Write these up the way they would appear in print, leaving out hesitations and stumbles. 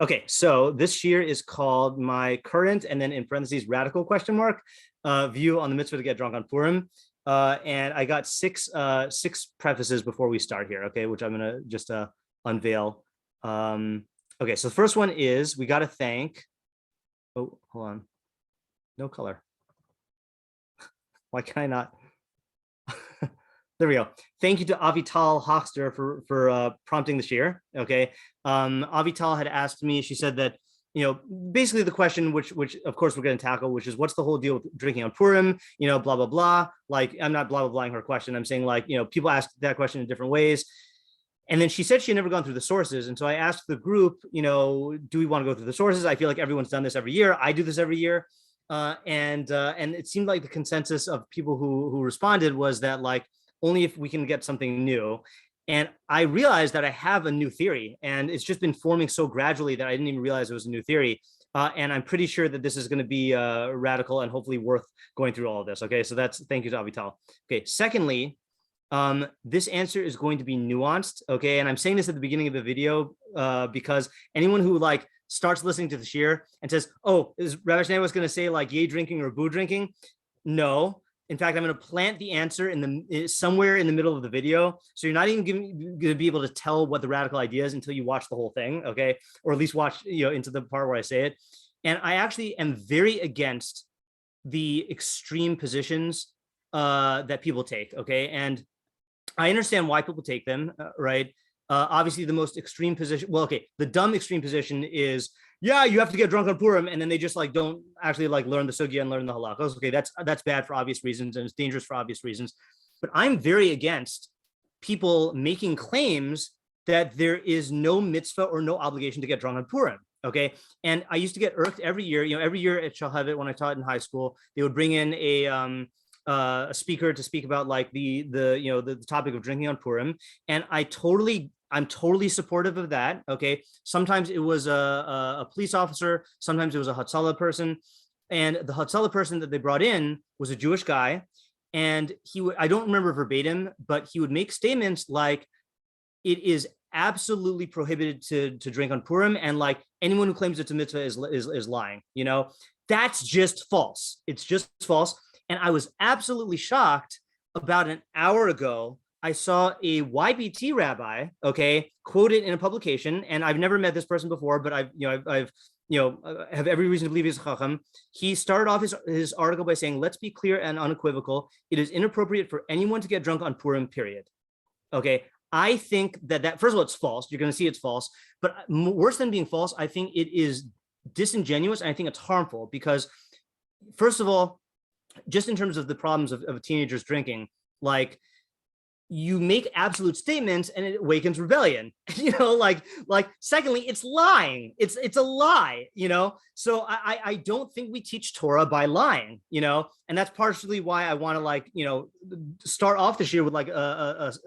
Okay, so this shiur is called my current, and then in parentheses, radical question mark, view on the mitzvah to get drunk on Purim. And I got six prefaces before we start here, okay, which I'm gonna just unveil. Okay, so the first one is we gotta thank, oh, hold on, no color. Why can I not? There we go. Thank you to Avital Hochster for prompting the shiur. Okay. Avital had asked me, she said that, basically the question, which of course we're going to tackle, which is what's the whole deal with drinking on Purim, blah, blah, blah. Like, I'm not blah, blah, blahing her question. I'm saying like, people ask that question in different ways. And then she said she had never gone through the sources. And so I asked the group, do we want to go through the sources? I feel like everyone's done this every year. I do this every year. And it seemed like the consensus of people who responded was that like, only if we can get something new. And I realized that I have a new theory, and it's just been forming so gradually that I didn't even realize it was a new theory. And I'm pretty sure that this is going to be radical and hopefully worth going through all of this. Okay, so thank you to Avital. Okay, secondly, this answer is going to be nuanced. Okay, and I'm saying this at the beginning of the video because anyone who like starts listening to the shiur and says, "Oh, is Rabbi Schneider was going to say like yay drinking or boo drinking?" No. In fact, I'm going to plant the answer somewhere in the middle of the video. So you're not even going to be able to tell what the radical idea is until you watch the whole thing, okay? Or at least watch, into the part where I say it. And I actually am very against the extreme positions that people take, okay? And I understand why people take them, right? Obviously, the most extreme position, well, okay, the dumb extreme position is, yeah, you have to get drunk on Purim, and then they just like don't actually like learn the sugya and learn the halachos. Okay, that's bad for obvious reasons, and it's dangerous for obvious reasons. But I'm very against people making claims that there is no mitzvah or no obligation to get drunk on Purim. Okay, and I used to get irked every year. Every year at Shalhevet when I taught in high school, they would bring in a speaker to speak about like the topic of drinking on Purim, and I'm totally supportive of that. Okay. Sometimes it was a police officer. Sometimes it was a Hatzalah person. And the Hatzalah person that they brought in was a Jewish guy. And I don't remember verbatim, but he would make statements like, it is absolutely prohibited to drink on Purim. And like anyone who claims it's a mitzvah is lying, that's just false. It's just false. And I was absolutely shocked about an hour ago. I saw a YBT rabbi, okay, quoted in a publication, and I've never met this person before, but I have every reason to believe he's a chacham. He started off his article by saying, "Let's be clear and unequivocal. It is inappropriate for anyone to get drunk on Purim, period." Okay, I think that first of all, it's false. You're going to see it's false, but worse than being false, I think it is disingenuous, and I think it's harmful because, first of all, just in terms of the problems of teenagers drinking, like, you make absolute statements and it awakens rebellion, like secondly, it's lying. It's a lie, so I don't think we teach Torah by lying, and that's partially why I want to start off this year with like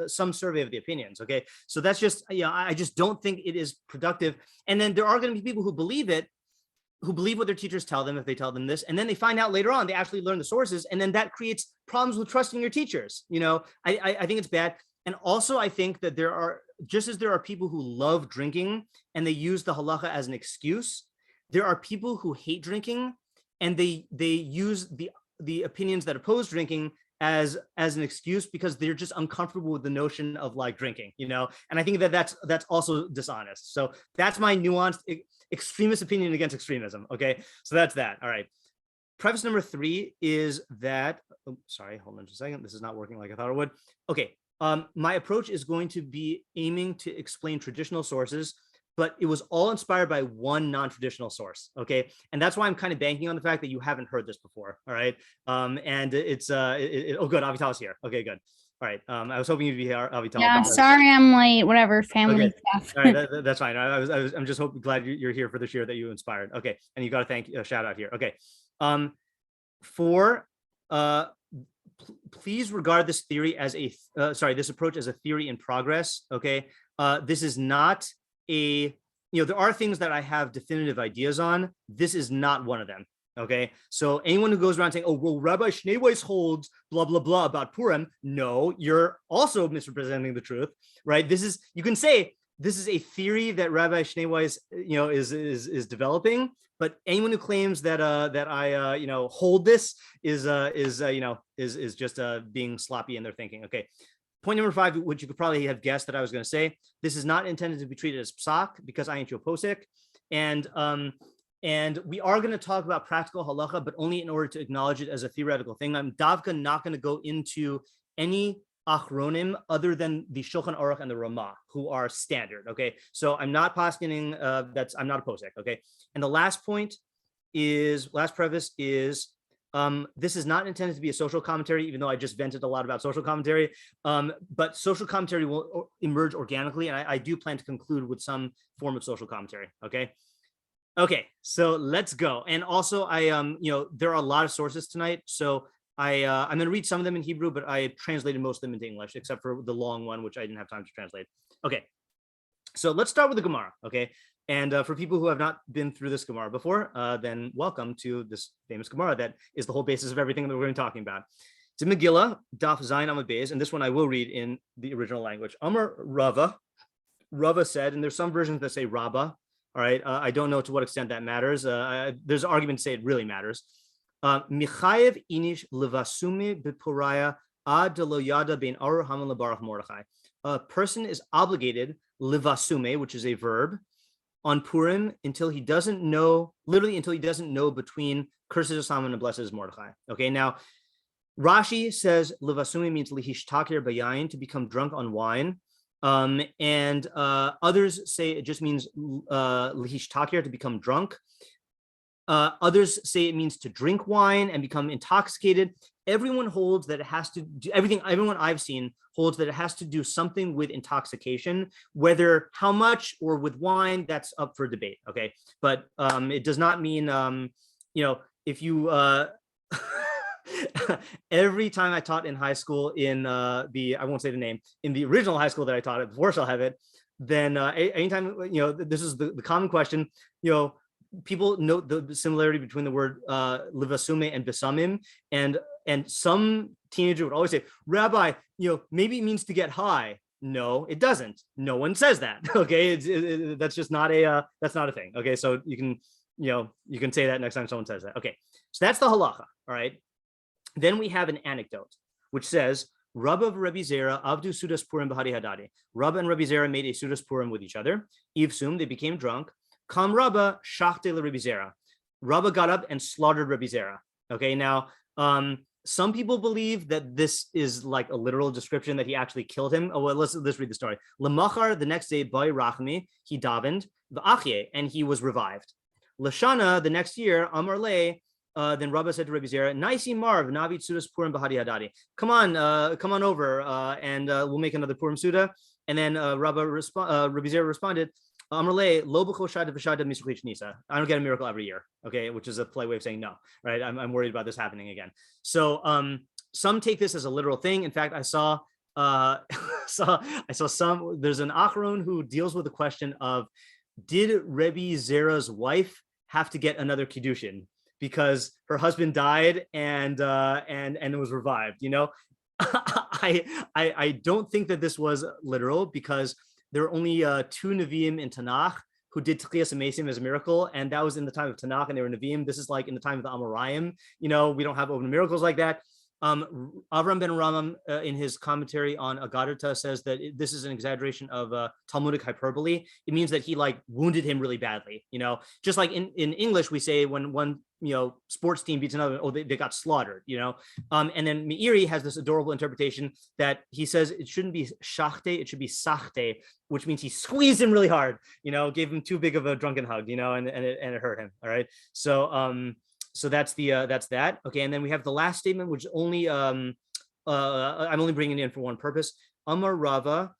some survey of the opinions. Okay. So that's just, I just don't think it is productive. And then there are going to be people who believe it, who believe what their teachers tell them if they tell them this, and then they find out later on they actually learn the sources, and then that creates problems with trusting your teachers. I think it's bad. And also I think that there are people who love drinking and they use the halacha as an excuse, there are people who hate drinking and they use the opinions that oppose drinking as an excuse because they're just uncomfortable with the notion of like drinking, and I think that's also dishonest. So that's my nuanced extremist opinion against extremism. Okay, so that's that. All right. Preface number 3 is that, sorry, hold on just a second. This is not working like I thought it would. Okay. My approach is going to be aiming to explain traditional sources, but it was all inspired by one non-traditional source. Okay. And that's why I'm kind of banking on the fact that you haven't heard this before. All right. And it's, oh, good. Avital is here. Okay, good. All right. I was hoping you'd be here, Avital. Yeah, sorry I'm late. Whatever, family stuff. All right, that's fine. I'm just glad you're here for the shiur that you inspired. Okay, and you got to thank a shout out here. Okay, please regard this theory as this approach as a theory in progress. Okay, this is not there are things that I have definitive ideas on. This is not one of them. Okay, so anyone who goes around saying, "Oh, well, Rabbi Schneeweiss holds blah blah blah about Purim," no, you're also misrepresenting the truth, right? You can say this is a theory that Rabbi Schneeweiss, is developing. But anyone who claims that I hold this is just being sloppy in their thinking. Okay. Point number 5, which you could probably have guessed that I was going to say, this is not intended to be treated as psak because I ain't your posek. And we are going to talk about practical halacha, but only in order to acknowledge it as a theoretical thing. I'm davka not going to go into any achronim other than the Shulchan Aruch and the Ramah, who are standard. Okay, so I'm not poskening. I'm not a posek. Okay, and the last preface is. This is not intended to be a social commentary, even though I just vented a lot about social commentary. But social commentary will emerge organically, and I do plan to conclude with some form of social commentary. Okay, so let's go. And also, there are a lot of sources tonight, so I'm going to read some of them in Hebrew, but I translated most of them into English, except for the long one, which I didn't have time to translate. Okay, so let's start with the Gemara. Okay. And for people who have not been through this Gemara before, then welcome to this famous Gemara that is the whole basis of everything that we're going to be talking about. It's in Megillah, Daf Zayin Amud Beis, and this one I will read in the original language. Amar Rava said, and there's some versions that say Rabba. All right, I don't know to what extent that matters. There's an argument to say it really matters. Michayev inish levasumi b'poraya ad lo yada bein arur haman lebarach Mordechai. A person is obligated levasume, which is a verb, on Purim until he doesn't know between curses Haman and blesses Mordechai. Okay, now Rashi says levasumi means lihishtakir bayayin, to become drunk on wine, and others say it just means lihishtakir, to become drunk. Others say it means to drink wine and become intoxicated. Everyone holds that it has to do everyone I've seen holds that it has to do something with intoxication, whether how much or with wine, that's up for debate. Okay, but it does not mean if you every time I taught in high school in I won't say the name, in the original high school that I taught at before Shall Have It, then anytime this is the common question, people note the similarity between the word levasume and besamim, and some teenager would always say, Rabbi, maybe it means to get high. No, it doesn't. No one says that. Okay, that's just not a thing. Okay, so you can say that next time someone says that. Okay, so that's the halacha. All right. Then we have an anecdote which says, Rabba of Rabbi Zera avdu sudas Purim b'hadi hadadi. Rabba and Rabbi Zera made a sudas Purim with each other. Ivsum, they became drunk. Kam Rabba shachte le Rabbi Zera. Rabba got up and slaughtered Rabbi Zera. Okay, now some people believe that this is like a literal description that he actually killed him. Oh, well, let's read the story. Lemachar, the next day, by Rachmi, he davened the Achye, and he was revived. Lashana, the next year, Amar Le, then Rabba said to Rabbi Zera, Naisi Marv, Navit Sudas Purim Bahadi Hadadi. Come on over, and we'll make another Purim Suda. And then Rabbi Zera responded, I don't get a miracle every year, okay, which is a polite way of saying no, right? I'm worried about this happening again. So some take this as a literal thing. In fact, I saw some. There's an Acharon who deals with the question of, did Rebbe Zera's wife have to get another kiddushin because her husband died and it was revived? I don't think that this was literal, because there are only 2 Nevi'im in Tanakh who did Tchiyas Amesim as a miracle, and that was in the time of Tanakh, and they were Nevi'im. This is like in the time of the Amoraim. We don't have open miracles like that. Avram ben Ramam, in his commentary on Agadarta, says that this is an exaggeration of Talmudic hyperbole. It means that he wounded him really badly. Just like in English, we say when one sports team beats another, they got slaughtered. And then Meiri has this adorable interpretation that he says it shouldn't be shachte, it should be sachte, which means he squeezed him really hard. Gave him too big of a drunken hug. And it hurt him. All right, so that's that. Okay, and then we have the last statement, which only I'm only bringing it in for one purpose. Amar Rava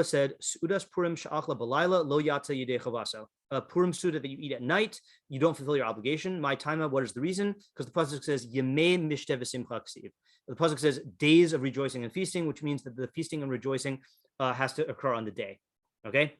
said, Sudas Purim sha'achla balayla lo yatsa yidei chavaso. Purim Suda that you eat at night, you don't fulfill your obligation. My time, what is the reason? Because the pasuk says Yemei Mishteh v'Simcha Ksiv. The pasuk says days of rejoicing and feasting, which means that the feasting and rejoicing has to occur on the day. Okay,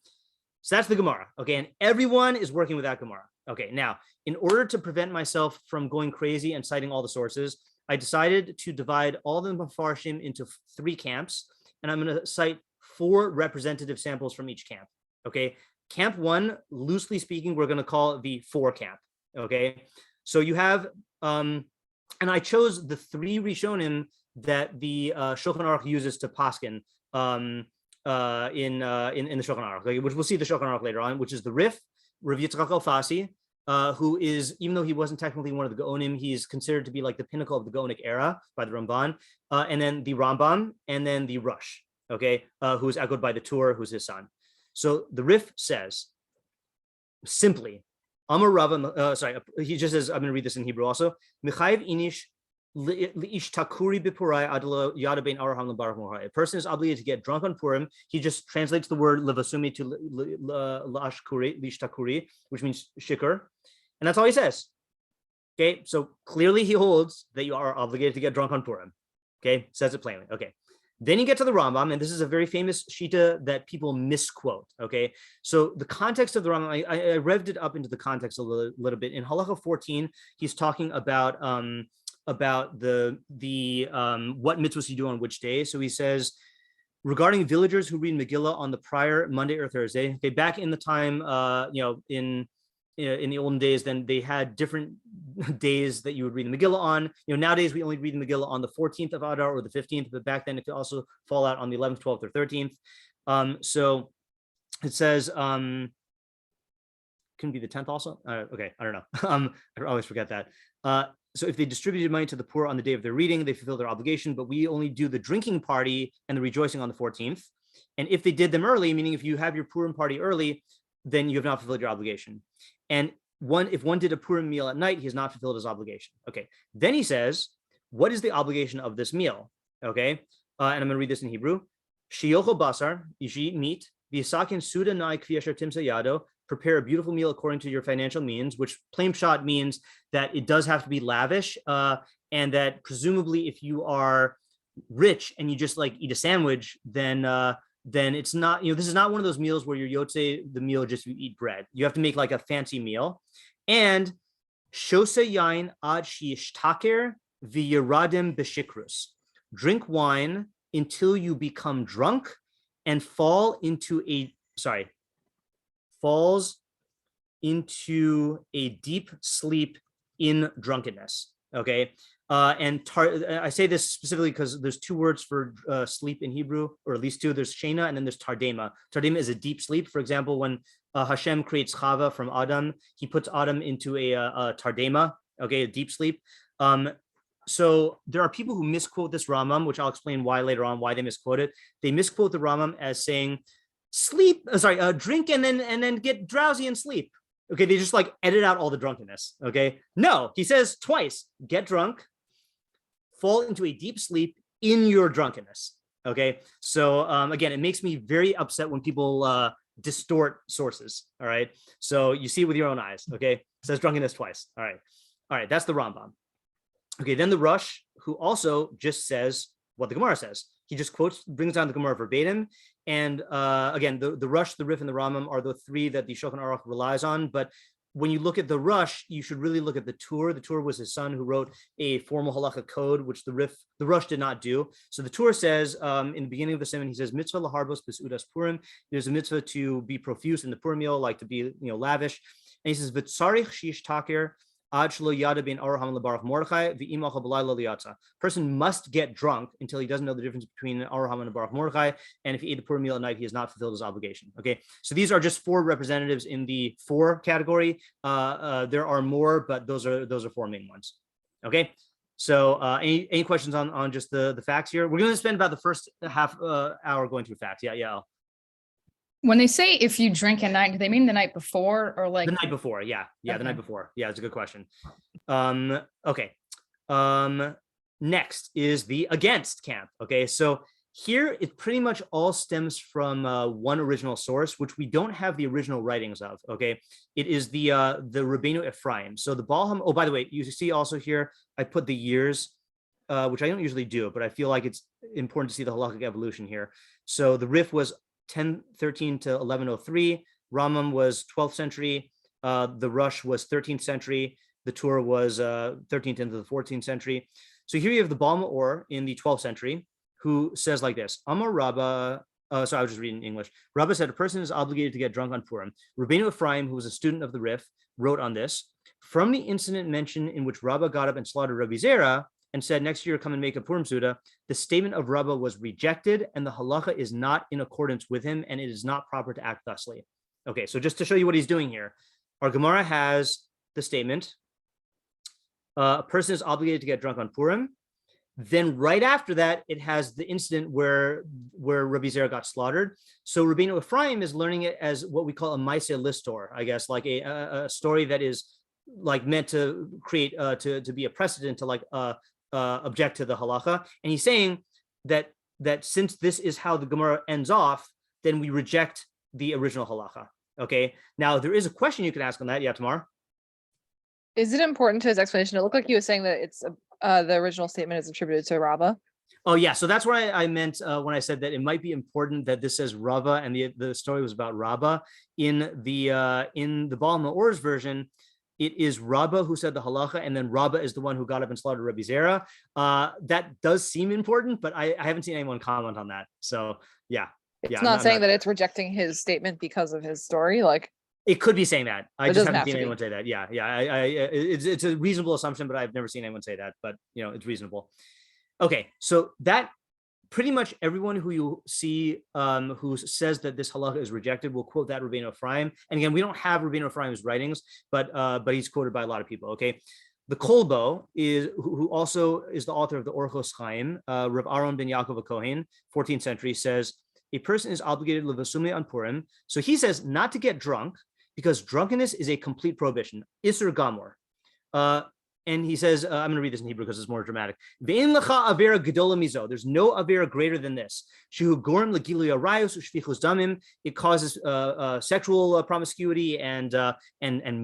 so that's the Gemara. Okay, and everyone is working with that Gemara. Okay, now in order to prevent myself from going crazy and citing all the sources, I decided to divide all the Mefarshim into 3 camps, and I'm going to cite 4 representative samples from each camp. Okay, camp one, loosely speaking, we're going to call the 4 camp. Okay, so you have, and I chose the 3 Rishonim that the Shulchan Aruch uses to paskin in the Shulchan Aruch, okay, which we'll see the Shulchan Aruch later on, which is the Rif, Rav Yitzchak Alfasi, who is, even though he wasn't technically one of the Gaonim, he's considered to be like the pinnacle of the Gaonic era by the Ramban, and then the Rambam, and then the Rush, okay, who's echoed by the Tur, who's his son. So the Rif says, simply, Amar Rava, he just says, I'm going to read this in Hebrew also, Mechayev inish li'ish takuri b'purai adlo yada bein araham l'barach morai. A person is obligated to get drunk on Purim. He just translates the word levasumi to la'ashkuri, li'ish takuri, which means shikr. And that's all he says. Okay, so clearly he holds that you are obligated to get drunk on Purim. Okay, says it plainly. Okay. Then you get to the Rambam, and this is a very famous shita that people misquote. Okay, so the context of the Rambam, I revved it up into the context a little bit. In Halacha 14, he's talking about the what mitzvos you do on which day. So he says, regarding villagers who read Megillah on the prior Monday or Thursday. Okay, back in the time, in the olden days, then they had different days that you would read the Megillah on. Nowadays we only read the Megillah on the 14th of Adar or the 15th, but back then it could also fall out on the 11th, 12th, or 13th. So it says, couldn't be the 10th also? Okay, I don't know. I always forget that. So if they distributed money to the poor on the day of their reading, they fulfill their obligation, but we only do the drinking party and the rejoicing on the 14th. And if they did them early, meaning if you have your Purim party early, then you have not fulfilled your obligation. And if one did a Purim meal at night, he has not fulfilled his obligation. Okay. Then he says, what is the obligation of this meal? Okay. And I'm going to read this in Hebrew. Shiyocho basar, you should eat meat. V'yisakin suda nai kvi timsa yado. Prepare a beautiful meal according to your financial means, which plain shot means that it does have to be lavish. And that presumably if you are rich and you just like eat a sandwich, then it's not, this is not one of those meals where you're yotze the meal just you eat bread. You have to make like a fancy meal. And shosa yain ad shishtaker v'yeradim beshikrus. Drink wine until you become drunk and falls into a deep sleep in drunkenness. Okay. I say this specifically because there's 2 words for sleep in Hebrew, or at least 2. There's shena and then there's tardema. Tardema is a deep sleep. For example, when Hashem creates Chava from Adam, he puts Adam into a tardema, okay, a deep sleep. So there are people who misquote this Rambam, which I'll explain why later on, why they misquote it. They misquote the Rambam as saying, drink and then get drowsy and sleep. Okay, they just like edit out all the drunkenness. Okay, no, he says twice, get drunk, fall into a deep sleep in your drunkenness. Okay, so again, it makes me very upset when people distort sources. All right, so you see it with your own eyes. Okay, it says drunkenness twice. All right, that's the Rambam. Okay, then the Rush, who also just says what the Gemara says. He just brings down the Gemara verbatim. And again, the Rush, the Rif, and the Rambam are the 3 that the Shulchan Aruch relies on. But when you look at the Rush, you should really look at the Tur. The Tur was his son who wrote a formal halacha code, which the Rush did not do. So the Tur says in the beginning of the sermon, he says, mitzvah laharbos b'seudas Purim. There's a mitzvah to be profuse in the Purim meal, like to be lavish. And he says, v'tzarich shish takir. Person must get drunk until he doesn't know the difference between Araham and Baruch Mordechai. And if he ate the poor meal at night, he has not fulfilled his obligation. Okay, so these are just 4 representatives in the 4 category. There are more, but those are 4 main ones. Okay, so any questions on just the facts here? We're going to spend about the first half hour going through facts. Yeah. When they say if you drink at night, do they mean the night before or like the night before? Yeah, okay. The night before. Yeah, it's a good question. Okay. Next is the against camp. Okay, so here it pretty much all stems from one original source, which we don't have the original writings of. Okay, it is the Rabbeinu Ephraim. So the Balham. Oh, by the way, you see also here I put the years, which I don't usually do, but I feel like it's important to see the halachic evolution here. So the Rif was 1013 to 1103. Rambam was 12th century. The Rush was 13th century. The Tur was 13th into the 14th century. So here you have the Baal Ma'or in the 12th century, who says like this: Amar Rabba So I was just reading English. Rabba said a person is obligated to get drunk on Purim. Rabbeinu Ephraim, who was a student of the Rif, wrote on this. From the incident mentioned in which Rabba got up and slaughtered Rabbi Zera and said, next year come and make a Purim Suda, the statement of Rabba was rejected and the halacha is not in accordance with him and it is not proper to act thusly. Okay, so just to show you what he's doing here, our Gemara has the statement, a person is obligated to get drunk on Purim. Then right after that, it has the incident where Rabbi Zera got slaughtered. So Rabbeinu Ephraim is learning it as what we call a Maaseh Listor, I guess, like a story that is like meant to create, to be a precedent to like object to the halacha. And he's saying that since this is how the Gemara ends off, then we reject the original halacha. Okay. Now there is a question you could ask on that. Yeah, Tamar. Is it important to his explanation? It looked like he was saying that it's the original statement is attributed to Rabbah. Oh yeah, so that's what I meant when I said that it might be important that this says Rava and the story was about Rabbah. In the Baal Meor's version, it is Rabbah who said the halacha, and then Rabbah is the one who got up and slaughtered Rabbi Zera. That does seem important, but I haven't seen anyone comment on that. So yeah, It's not saying that it's rejecting his statement because of his story, like. It could be saying that. I just haven't seen be. anyone say that. Yeah. It's a reasonable assumption, but I've never seen anyone say that. But it's reasonable. Okay, so that pretty much everyone who you see who says that this halacha is rejected will quote that Rabbeinu Ephraim. And again, we don't have Rabbeinu Ephraim's writings, but he's quoted by a lot of people. Okay, the Kolbo is who also is the author of the Orchos Chaim, Rav Aaron ben Yaakov HaKohen, 14th century, says a person is obligated to levasumi on Purim. So he says not to get drunk, because drunkenness is a complete prohibition. Isur Gamor. And he says, I'm going to read this in Hebrew because it's more dramatic. Ve'in lecha avera gedola mizo. There's no avera greater than this. Shehu gorem legilui arayos ushfichus damim. It causes sexual promiscuity and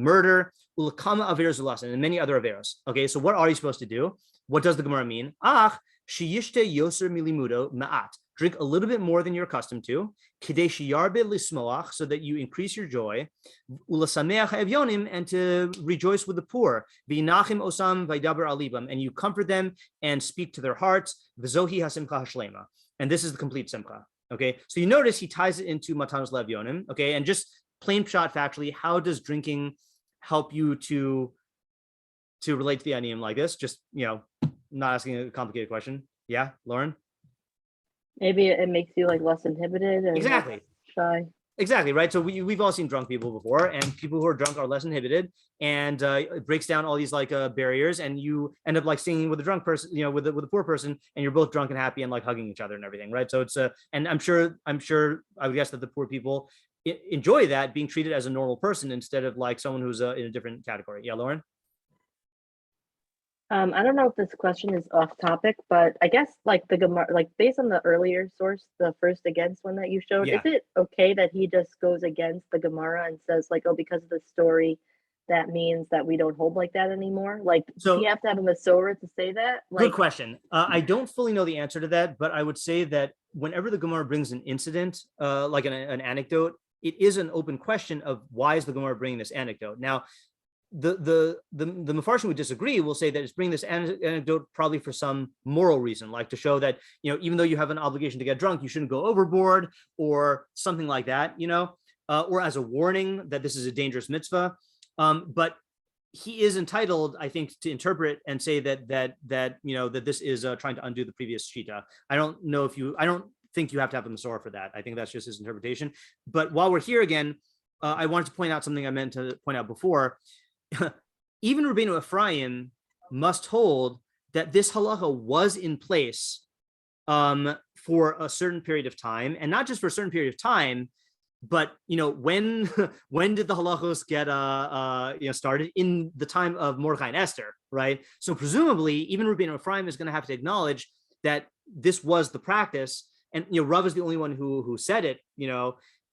murder. Ulakama avera zulasan and many other averas. Okay, so what are you supposed to do? What does the Gemara mean? Ach sheyishte yoser milimudo ma'at. Drink a little bit more than you're accustomed to, kidei sheyarbe lismoach, so that you increase your joy, ulasameach evyonim, and to rejoice with the poor, v'inachim osam v'daber alibam, and you comfort them and speak to their hearts, v'zohi hasimcha hashlema, and this is the complete simcha. Okay, so you notice he ties it into matanos levyonim. Okay, and just plain shot factually, how does drinking help you to relate to the aniyim like this? Just not asking a complicated question. Yeah, Lauren. Maybe it makes you like less inhibited and exactly shy. Exactly, right. So we've all seen drunk people before, and people who are drunk are less inhibited, and it breaks down all these like barriers, and you end up like singing with a drunk person, with a poor person, and you're both drunk and happy and like hugging each other and everything, right? So it's and I'm sure I would guess that the poor people enjoy that, being treated as a normal person instead of like someone who's in a different category. Yeah, Lauren. I don't know if this question is off topic, but I guess like the Gemara, like based on the earlier source, the first against one that you showed, is it okay that he just goes against the Gemara and says like, oh, because of the story, that means that we don't hold like that anymore? Like, so you have to have a Masorah to say that? Like, good question. I don't fully know the answer to that, but I would say that whenever the Gemara brings an incident, like an anecdote, it is an open question of why is the Gemara bringing this anecdote? Now, the Mefarshim would disagree. Will say that it's bringing this anecdote probably for some moral reason, like to show that even though you have an obligation to get drunk, you shouldn't go overboard or something like that, or as a warning that this is a dangerous mitzvah. But he is entitled, I think, to interpret and say that this is trying to undo the previous shita. I don't think you have to have a Masorah for that. I think that's just his interpretation. But while we're here again, I wanted to point out something I meant to point out before. Even Rabbeinu Ephraim must hold that this halacha was in place for a certain period of time, and not just for a certain period of time, but when did the halachos get started? In the time of Mordechai and Esther, right? So presumably, even Rabbeinu Ephraim is going to have to acknowledge that this was the practice, and Rav is the only one who said it,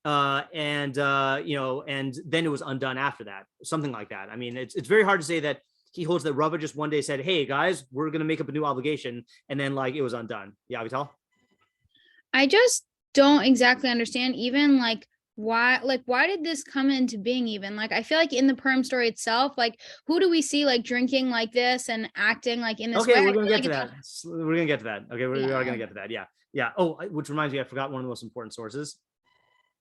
and then it was undone after that, something like that. I mean, it's very hard to say that he holds that Rava just one day said, hey guys, we're going to make up a new obligation, and then like it was undone. Yeah, Avital? I just don't exactly understand. Even like why did this come into being even? Like, I feel like in the Purim story itself, like, who do we see like drinking like this and acting like in this way? Okay, we're I gonna feel get to like that. We're gonna get to that. Okay, we are Yeah. gonna get to that. Yeah. Oh, which reminds me, I forgot one of the most important sources.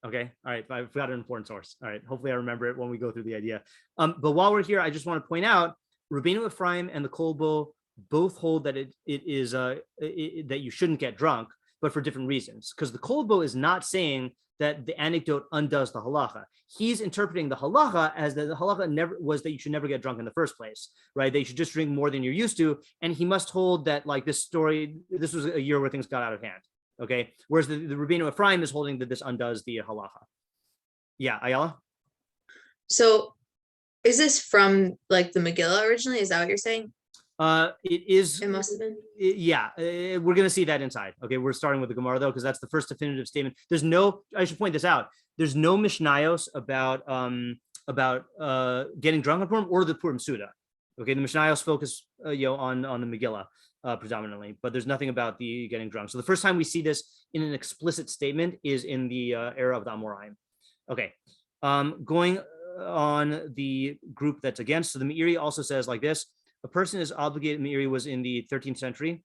Okay, all right, I forgot an important source. All right, hopefully I remember it when we go through the idea. But while we're here, I just want to point out Rabbeinu Ephraim and the Kolbo both hold that it is that you shouldn't get drunk, but for different reasons. Because the Kolbo is not saying that the anecdote undoes the halacha. He's interpreting the halacha as that the halacha never was that you should never get drunk in the first place, right? That you should just drink more than you're used to. And he must hold that like this story, this was a year where things got out of hand. Okay. Whereas the Rabbeinu Ephraim is holding that this undoes the halacha. Yeah, Ayala? So is this from like the Megillah originally? Is that what you're saying? It is. It must have been. We're going to see that inside. Okay, we're starting with the Gemara though, because that's the first definitive statement. There's no. I should point this out. There's no Mishnayos about getting drunk on Purim or the Purim Suda. Okay, the Mishnayos focus on the Megillah predominantly, but there's nothing about the getting drunk. So the first time we see this in an explicit statement is in the era of the Amoraim. Okay, going on the group that's against. So the Meiri also says like this. A person is obligated, Meiri was in the 13th century.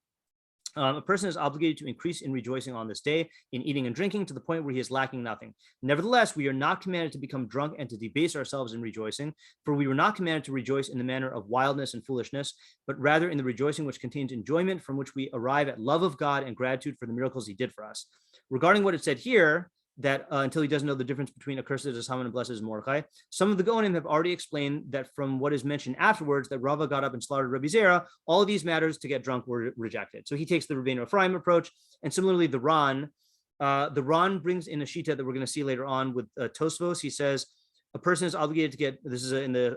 A person is obligated to increase in rejoicing on this day, in eating and drinking to the point where he is lacking nothing. Nevertheless, we are not commanded to become drunk and to debase ourselves in rejoicing, for we were not commanded to rejoice in the manner of wildness and foolishness, but rather in the rejoicing which contains enjoyment, from which we arrive at love of God and gratitude for the miracles he did for us. Regarding what it said here, that until he doesn't know the difference between accursed is Haman and blessed is Mordechai. Some of the Gaonim have already explained that from what is mentioned afterwards, that Rava got up and slaughtered Rabbi Zera, all of these matters to get drunk were rejected. So he takes the Rabbeinu Ephraim approach, and similarly the Ran brings in a shita that we're going to see later on with Tosfos. He says, a person is obligated to get, this is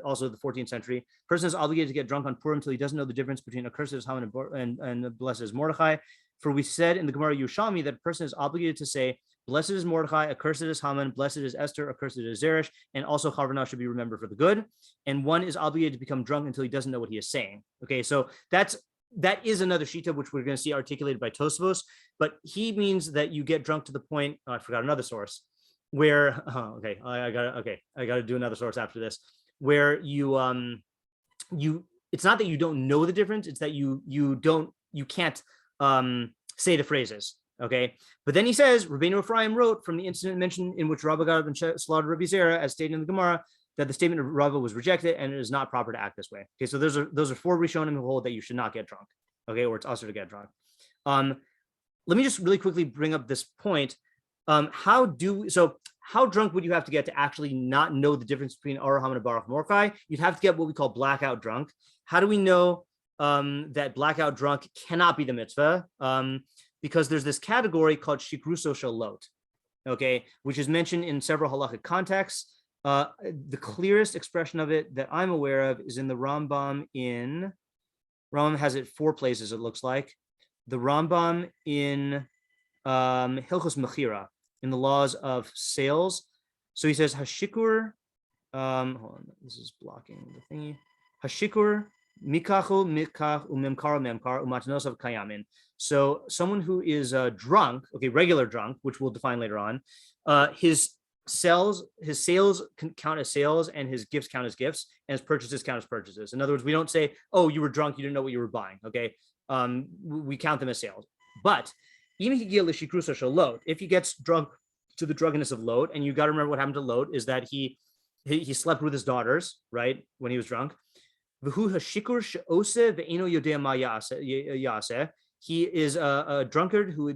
also the 14th century, a person is obligated to get drunk on Purim until he doesn't know the difference between accursed is Haman and blessed is Mordechai. For we said in the Gemara Yerushalmi that a person is obligated to say, blessed is Mordechai, accursed is Haman, blessed is Esther, accursed is Zeresh, and also Charvana should be remembered for the good. And one is obligated to become drunk until he doesn't know what he is saying. Okay, so that is another shita which we're going to see articulated by Tosfos, but he means that you get drunk to the point. Oh, I forgot another source where. I got to do another source after this, where you it's not that you don't know the difference; it's that you can't say the phrases. Okay, but then he says Rabbeinu Ephraim wrote from the incident mentioned in which Rava got up and slaughtered Rabbi Zera, as stated in the Gemara, that the statement of Rava was rejected and it is not proper to act this way. Okay, so those are four Rishonim who hold that you should not get drunk. Okay, or it's usher to get drunk. Let me just really quickly bring up this point. How drunk would you have to get to actually not know the difference between Ar Haman and Baruch Mordechai? You'd have to get what we call blackout drunk. How do we know that blackout drunk cannot be the mitzvah? Because there's this category called shikruso shalot, okay, which is mentioned in several halachic contexts. The clearest expression of it that I'm aware of is in the Rambam. Rambam has it 4 places, it looks like. The Rambam in Hilchos Mechira, in the laws of sales. So he says, Hashikur, hold on, this is blocking the thingy. Hashikur, mikachu mikach umemkar memkar umatanosav kayamin. So someone who is drunk, okay, regular drunk, which we'll define later on, his sales can count as sales, and his gifts count as gifts, and his purchases count as purchases. In other words, we don't say, oh, you were drunk, you didn't know what you were buying. Okay, we count them as sales. But even if he gets drunk to the drunkenness of Lot, and you got to remember what happened to Lot is that he slept with his daughters, right, when he was drunk. He is a drunkard who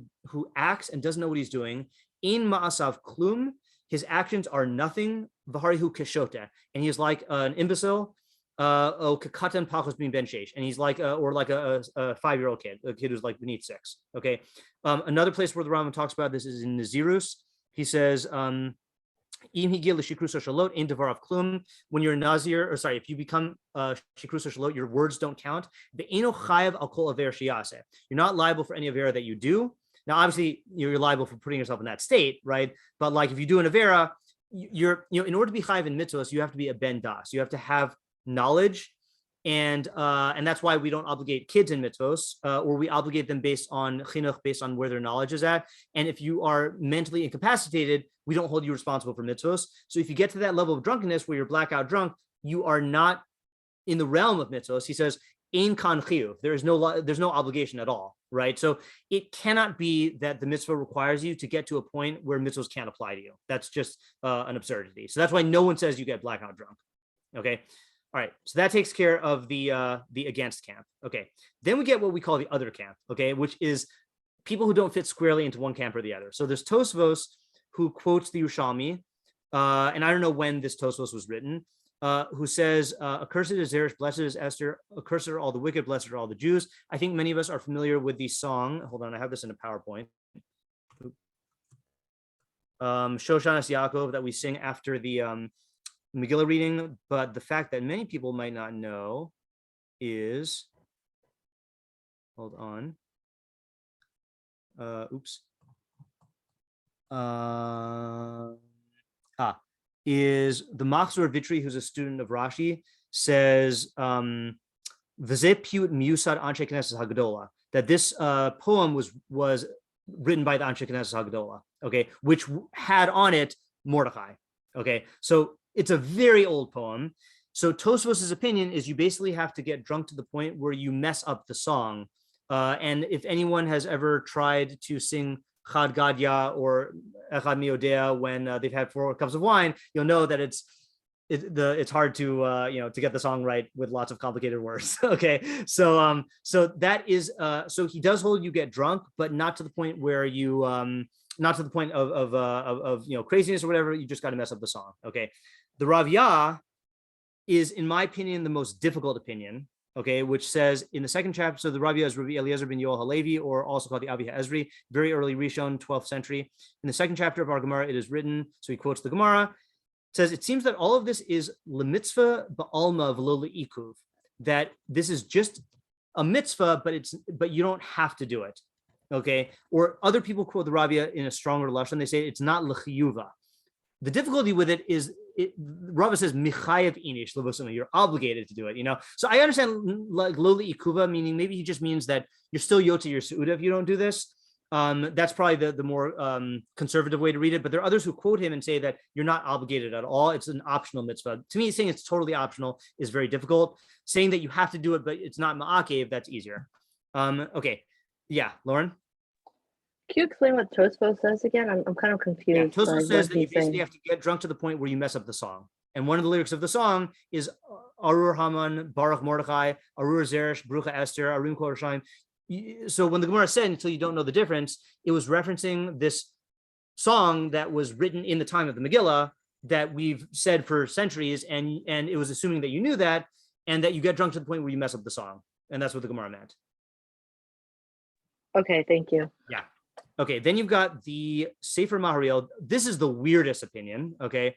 acts and doesn't know what he's doing. In ma'asav klum, his actions are nothing. V'harihu keshota, and he's like an imbecile. Kakatan pachos bin ben sheish, and he's like a 5-year-old kid, a kid who's like beneath 6. Okay. Another place where the Rambam talks about this is in Nazirus. He says, when you're a Nazir, or sorry, if you become shikrus shalot, your words don't count. You're not liable for any avera that you do. Now, obviously, you're liable for putting yourself in that state, right? But like if you do an avera, in order to be chayav in mitzvos, you have to be a ben das. You have to have knowledge And that's why we don't obligate kids in mitzvos, or we obligate them based on chinuch, based on where their knowledge is at. And if you are mentally incapacitated, we don't hold you responsible for mitzvos. So if you get to that level of drunkenness where you're blackout drunk, you are not in the realm of mitzvos. He says, ein kan chiyuv. There's no obligation at all, right? So it cannot be that the mitzvah requires you to get to a point where mitzvos can't apply to you. That's just an absurdity. So that's why no one says you get blackout drunk. Okay. All right. So that takes care of the against camp. Okay. Then we get what we call the other camp. Okay, which is people who don't fit squarely into one camp or the other. So there's Tosfos, who quotes the Yerushalmi, and I don't know when this Tosfos was written, who says, accursed is Zeresh, blessed is Esther, accursed are all the wicked, blessed are all the Jews. I think many of us are familiar with the song. Hold on, I have this in a PowerPoint. Shoshanas Yaakov, that we sing after the Megillah reading, but the fact that many people might not know is, hold on, is the Machzor Vitri, who's a student of Rashi, says, that this poem was written by the Anshe Knesset Hagdola, okay, which had on it Mordechai, okay, so it's a very old poem. So Tosfos' opinion is you basically have to get drunk to the point where you mess up the song. And if anyone has ever tried to sing Chad Gadya or Echad Miodea when they've had 4 cups of wine, you'll know that it's hard to to get the song right with lots of complicated words. Okay, so that is so he does hold you get drunk, but not to the point where you not to the point of craziness or whatever. You just got to mess up the song. Okay, the Rav Yah is, in my opinion, the most difficult opinion. Okay, which says in the second chapter, so the Rav Yah is Rabbi Eliezer ben Yoel Halevi, or also called the Avi HaEzri, very early Rishon, 12th century. In the second chapter of our Gemara, it is written, so he quotes the Gemara, says, it seems that all of this is lemitzvah ba'alma v'lo le'ikuv, that this is just a mitzvah, but you don't have to do it. Okay, or other people quote the Rav Yah in a stronger lashon. They say it's not l'chiyuva. The difficulty with it is, Rava says michayev inish levosuna, you're obligated to do it. So I understand like loli ikuva, meaning maybe he just means that you're still yotze your seuda if you don't do this. That's probably the more conservative way to read it. But there are others who quote him and say that you're not obligated at all. It's an optional mitzvah. To me, saying it's totally optional is very difficult. Saying that you have to do it, but it's not ma'akev, that's easier. Okay, yeah, Lauren. Can you explain what Tosfos says again? I'm kind of confused. Yeah, Tosfos says that you basically saying. have to get drunk to the point where you mess up the song. And one of the lyrics of the song is Arur Haman, Baruch Mordechai, Arur Zeresh, Brucha Esther, Arim Kol Roshaim. So when the Gemara said, until you don't know the difference, it was referencing this song that was written in the time of the Megillah that we've said for centuries, and it was assuming that you knew that, and that you get drunk to the point where you mess up the song. And that's what the Gemara meant. Okay, thank you. Yeah. Okay, then you've got the Sefer Mahariel. This is the weirdest opinion, okay?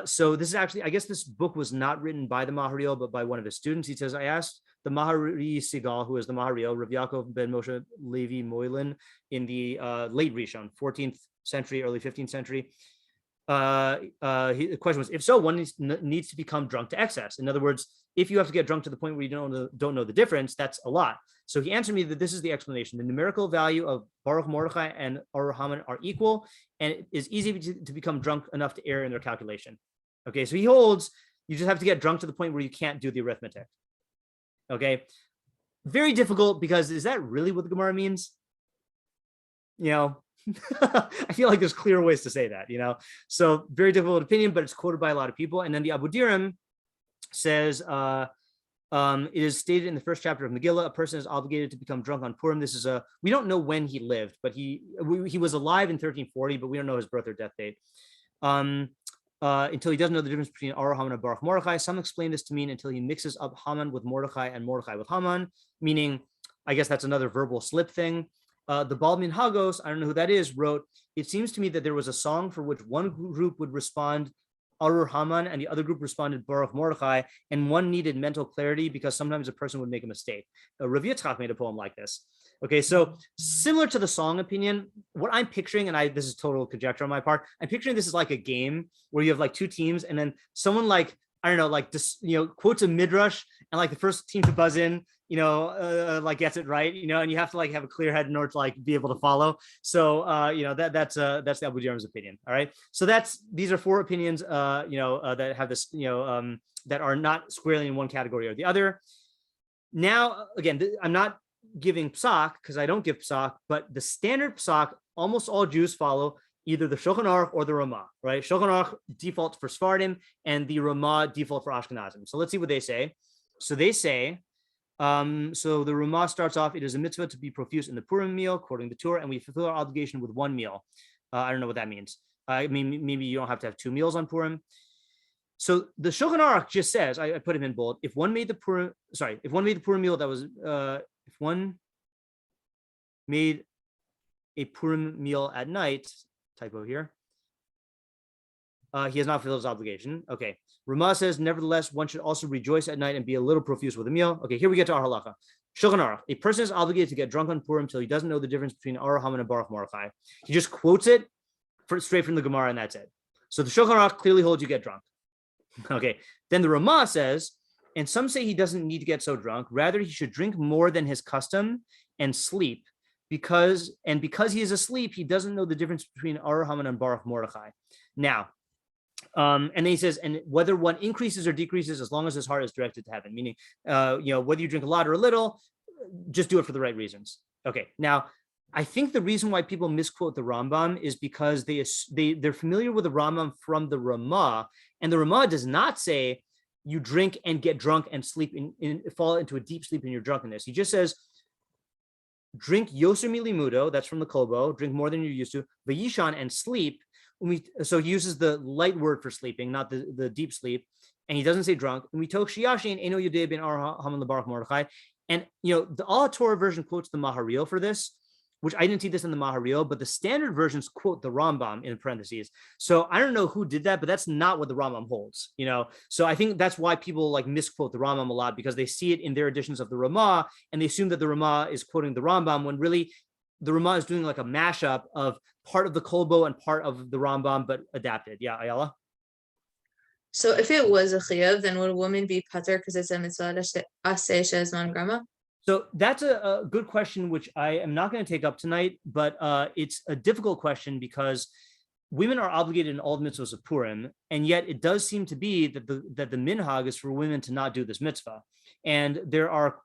So this is actually, I guess this book was not written by the Mahariel, but by one of his students. He says, I asked the Mahari Sigal, who is the Mahariel, Rav Yaakov ben Moshe Levi Moilin, in the late Rishon, 14th century, early 15th century. The question was, if so, one needs to become drunk to excess. In other words, if you have to get drunk to the point where you don't know the difference, that's a lot. So he answered me that this is the explanation. The numerical value of Baruch Mordechai and Arur Haman are equal, and it is easy to become drunk enough to err in their calculation. Okay, so he holds you just have to get drunk to the point where you can't do the arithmetic. Okay, very difficult, because is that really what the Gemara means? I feel like there's clearer ways to say that, So very difficult opinion, but it's quoted by a lot of people. And then the Abu Dirim says, it is stated in the first chapter of Megillah, a person is obligated to become drunk on Purim. This is we don't know when he lived, but he was alive in 1340, but we don't know his birth or death date. Until he doesn't know the difference between Arur Haman and Baruch Mordechai. Some explain this to mean until he mixes up Haman with Mordechai and Mordechai with Haman, meaning, I guess that's another verbal slip thing. The Baal Minhagos, I don't know who that is, wrote, it seems to me that there was a song for which one group would respond Arur Haman and the other group responded Baruch Mordechai, and one needed mental clarity because sometimes a person would make a mistake. Rav Yitzchak made a poem like this. Okay, so similar to the song opinion, what I'm picturing, and this is total conjecture on my part, I'm picturing this is like a game where you have like two teams, and then someone like, I don't know, like this, quotes a midrash, and like the first team to buzz in, like gets it right, and you have to like have a clear head in order to like be able to follow. So, that's the Abu Jarm's opinion. All right. So these are 4 opinions, that have this, that are not squarely in one category or the other. Now, again, I'm not giving psak because I don't give psak, but the standard psak, almost all Jews follow either the Shulchan Aruch or the Ramah, right? Shulchan Aruch defaults for Sephardim and the Ramah default for Ashkenazim. So let's see what they say. So they say, so the Ramah starts off, it is a mitzvah to be profuse in the Purim meal, quoting the Torah, and we fulfill our obligation with 1 meal. I don't know what that means. I mean, maybe you don't have to have 2 meals on Purim. So the Shulchan Aruch just says, I put him in bold, if one made the Purim meal that was, if one made a Purim meal at night, typo here, he has not fulfilled his obligation. Okay. Ramah says, nevertheless, one should also rejoice at night and be a little profuse with a meal. Okay, here we get to our halacha. Shulchan Aruch, a person is obligated to get drunk on Purim until he doesn't know the difference between Ar Haman and Baruch Mordechai. He just quotes it straight from the Gemara, and that's it. So the Shulchan Aruch clearly holds you get drunk. Okay, then the Ramah says, and some say he doesn't need to get so drunk. Rather, he should drink more than his custom and sleep, because he is asleep, he doesn't know the difference between Ar Haman and Baruch Mordechai. Now, and then he says, and whether one increases or decreases, as long as his heart is directed to heaven, meaning, whether you drink a lot or a little, just do it for the right reasons. Okay, now, I think the reason why people misquote the Rambam is because they're familiar with the Rambam from the Ramah, and the Ramah does not say you drink and get drunk and sleep fall into a deep sleep in your drunkenness. He just says, drink yoser milimudo, that's from the Kobo, drink more than you're used to, vayishan, and sleep. So he uses the light word for sleeping, not the deep sleep, and he doesn't say drunk. And we took shiyashin eno yudei ben Ar Haman leBaruch Mordechai, and the All Torah version quotes the Maharil for this, which I didn't see this in the Maharil, but the standard versions quote the Rambam in parentheses. So I don't know who did that, but that's not what the Rambam holds, So I think that's why people like misquote the Rambam a lot, because they see it in their editions of the Ramah, and they assume that the Ramah is quoting the Rambam, when really the Ramah is doing like a mashup of part of the Kolbo and part of the Rambam, but adapted. Yeah, Ayala? So if it was a chiyuv, then would a woman be pater because it's a mitzvah aseh shezman grama? So that's a good question, which I am not going to take up tonight, but it's a difficult question because women are obligated in all the mitzvahs of Purim, and yet it does seem to be that the minhag is for women to not do this mitzvah. And there are,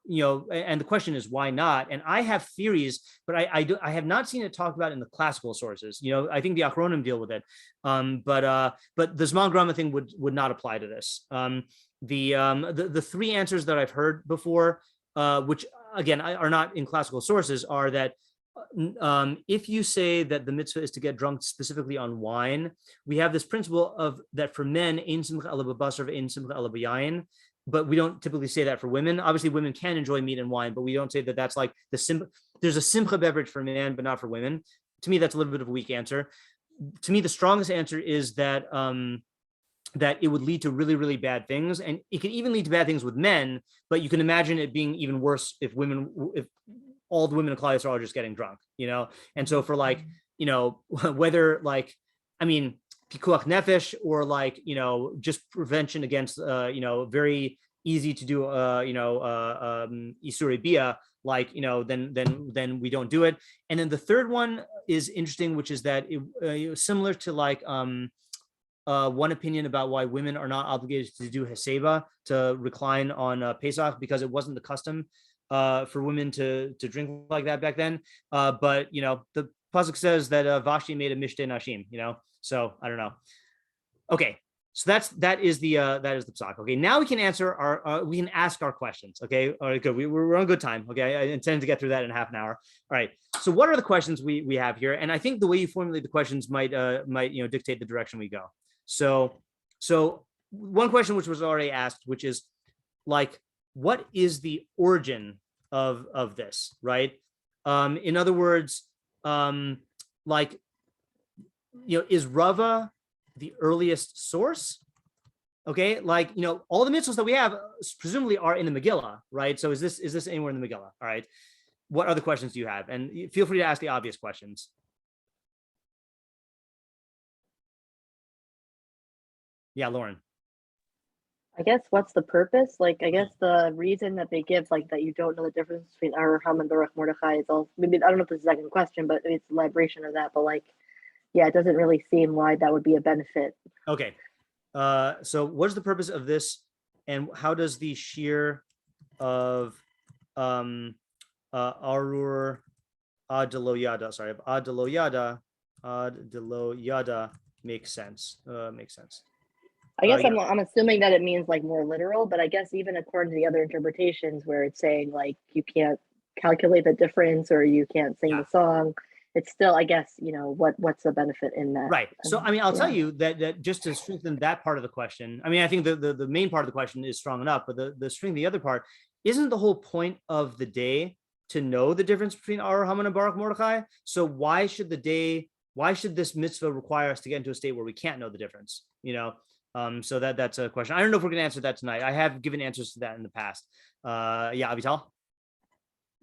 and the question is why not? And I have theories, but I have not seen it talked about in the classical sources. I think the Achronim deal with it, but the Zman Grama thing would not apply to this. The 3 answers that I've heard before, which again are not in classical sources, are that if you say that the mitzvah is to get drunk specifically on wine, we have this principle of that for men, ein simcha ela b'basar ve'ein simcha ela b'yayin, but we don't typically say that for women. Obviously, women can enjoy meat and wine, but we don't say that that's like there's a simcha beverage for men, but not for women. To me, that's a little bit of a weak answer. To me, the strongest answer is that that it would lead to really, really bad things. And it can even lead to bad things with men, but you can imagine it being even worse if all the women in Klal Yisrael are just getting drunk, And so for like, whether like, I mean, pikuach nefesh or like, just prevention against, very easy to do, isurei bia, like, then we don't do it. And then the third one is interesting, which is that it similar to like, one opinion about why women are not obligated to do heseba, to recline on Pesach, because it wasn't the custom for women to drink like that back then. But the pasuk says that Vashti made a mishteh nashim. So I don't know. Okay, so that is the psak. Okay, now we can answer we can ask our questions. Okay, all right, good. We're on good time. Okay, I intended to get through that in half an hour. All right. So what are the questions we have here? And I think the way you formulate the questions might dictate the direction we go. So one question which was already asked, which is like, what is the origin of this, right? In other words, like, is Rava the earliest source? Okay, like, all the mitzvos that we have presumably are in the Megillah, right? So is this anywhere in the Megillah? All right. What other questions do you have? And feel free to ask the obvious questions. Yeah, Lauren. I guess what's the purpose? Like, I guess the reason that they give, like, that you don't know the difference between Abraham and Baruch Mordechai is also, maybe, I don't know if this is the second question, but it's elaboration of that. But like, yeah, it doesn't really seem why that would be a benefit. Okay. So what is the purpose of this, and how does the shiur of Arur ad lo yada, sorry, of ad lo yada make sense? Makes sense. I guess yeah. I'm assuming that it means like more literal, but I guess even according to the other interpretations where it's saying like you can't calculate the difference or you can't sing the song, it's still, I guess, what's the benefit in that? Right. So I mean, I'll tell you that just to strengthen that part of the question, I mean, I think the main part of the question is strong enough, but the other part, isn't the whole point of the day to know the difference between Ar Haman and Baruch Mordechai? So why should this mitzvah require us to get into a state where we can't know the difference? So that's a question. I don't know if we're going to answer that tonight. I have given answers to that in the past. Avital?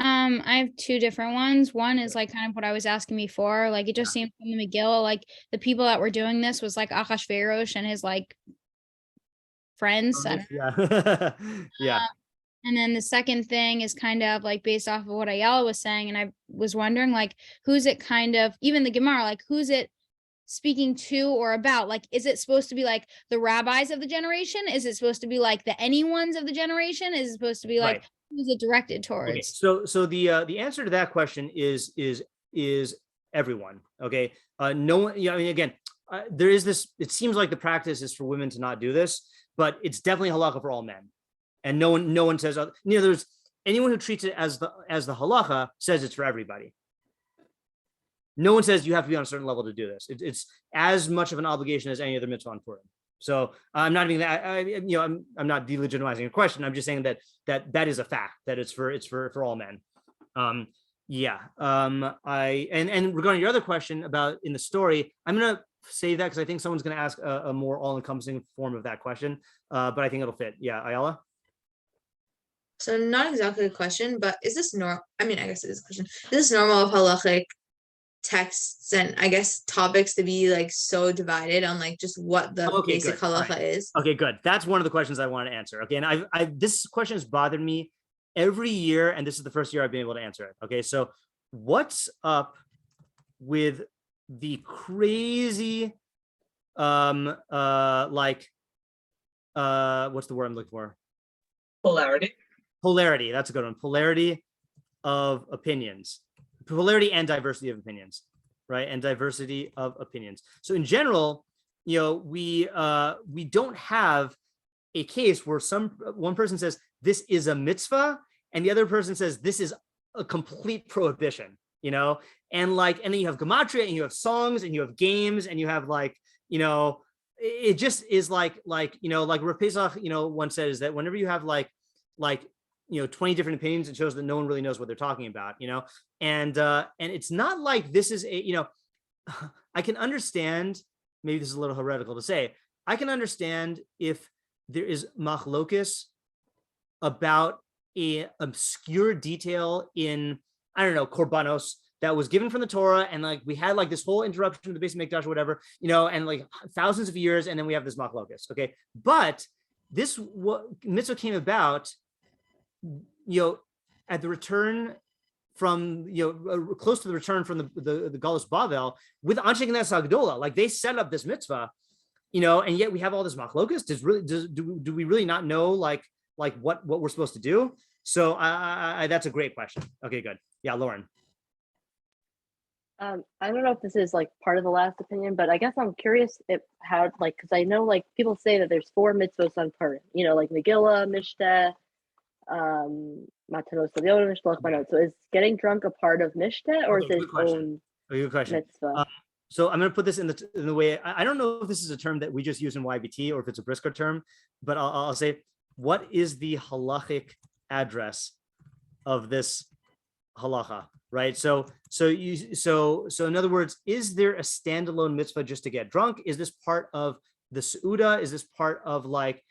I have two different ones. One is like kind of what I was asking before. Like it just seems from the Megillah, like the people that were doing this was like Achashverosh and his like friends. Yeah. Yeah. And then the second thing is kind of like based off of what Ayala was saying. And I was wondering like, who's it kind of, even the Gemara, like who's it speaking to or about? Like, is it supposed to be like the rabbis of the generation? Is it supposed to be like the anyones of the generation? Is it supposed to be like, who's it directed towards? Okay. So the answer to that question is everyone. Okay. No one. Yeah. I mean, again, there is this. It seems like the practice is for women to not do this, but it's definitely halakha for all men. And no one says. There's anyone who treats it as the halacha says it's for everybody. No one says you have to be on a certain level to do this. It's as much of an obligation as any other mitzvah on Purim. So I'm not even that. I'm not delegitimizing your question. I'm just saying that is a fact, that it's for all men. And regarding your other question about in the story, I'm gonna save that because I think someone's gonna ask a more all-encompassing form of that question. But I think it'll fit. Yeah, Ayala. So not exactly a question, but is this normal? I mean, I guess it is a question. Is this normal of halachic texts and I guess topics to be like so divided on like just what the basic halacha is? Okay, good. That's one of the questions I want to answer. Okay, and this question has bothered me every year, and this is the first year I've been able to answer it. Okay, so what's up with the crazy what's the word I'm looking for? Polarity. That's a good one. Polarity of opinions. Polarity and diversity of opinions, right? And diversity of opinions. So in general, we don't have a case where one person says this is a mitzvah and the other person says this is a complete prohibition, and then you have gematria and you have songs and you have games and you have it just is like Rav Pesach, once says that whenever you have 20 different opinions, it shows that no one really knows what they're talking about, and it's not like this is I can understand, maybe this is a little heretical to say, I can understand if there is machlokus about a obscure detail in, I don't know, korbanos that was given from the Torah, and we had this whole interruption of the Beis Mikdash or whatever, and thousands of years, and then we have this machlokus, okay? But this mitzvah came about at the return from close to the return from the Galus Bavel with Anshe Knesset Hagdola. They set up this mitzvah, and yet we have all this machlokus. Do we really not know what we're supposed to do? So that's a great question. Okay, good. Yeah, Lauren. I don't know if this is part of the last opinion, but I guess I'm curious how because I know people say that there's 4 mitzvos on Purim, Megillah, Mishteh, Matanos Le'Yonah, Mishloach Manot. So is getting drunk a part of Mishteh or is it its own mitzvah? So I'm going to put this in the way, I don't know if this is a term that we just use in YBT or if it's a Brisker term, but I'll say, what is the halachic address of this halacha, right? So in other words, is there a standalone mitzvah just to get drunk? Is this part of the Seuda? Is this part of Matanos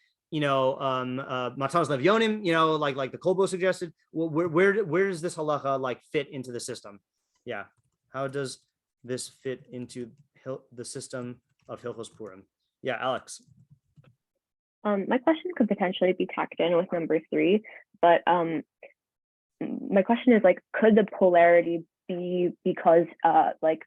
Levyonim, like the Kolbo suggested? Where does this halacha fit into the system? Yeah, how does this fit into the system of Hilchos Purim? Yeah, Alex. My question could potentially be tacked in with number 3, but my question is like, could the polarity be because like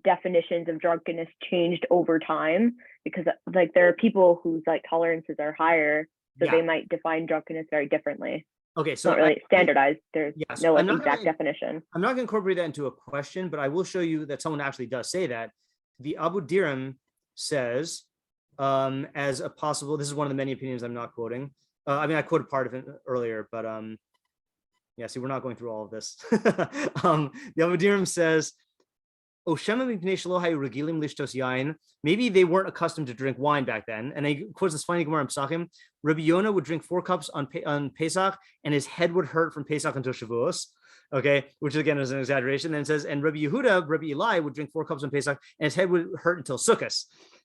definitions of drunkenness changed over time? Because like there are people whose like tolerances are higher, so they might define drunkenness very differently. Okay, It's so not really standardized. There's yes, no like, I'm not exact gonna- definition. I'm not going to incorporate that into a question, but I will show you that someone actually does say that. The Abu Diram says, as a possible, this is one of the many opinions I'm not quoting. I mean, I quoted part of it earlier, but yeah, see, we're not going through all of this. The Abu Diram says, maybe they weren't accustomed to drink wine back then. And he quotes this funny Gemara in Pesachim. Rabbi Yonah would drink 4 cups on Pesach, and his head would hurt from Pesach until Shavuos. Okay, which again is an exaggeration. Then it says, and Rabbi Yehuda, Rabbi Eli would drink 4 cups on Pesach, and his head would hurt until Sukkos.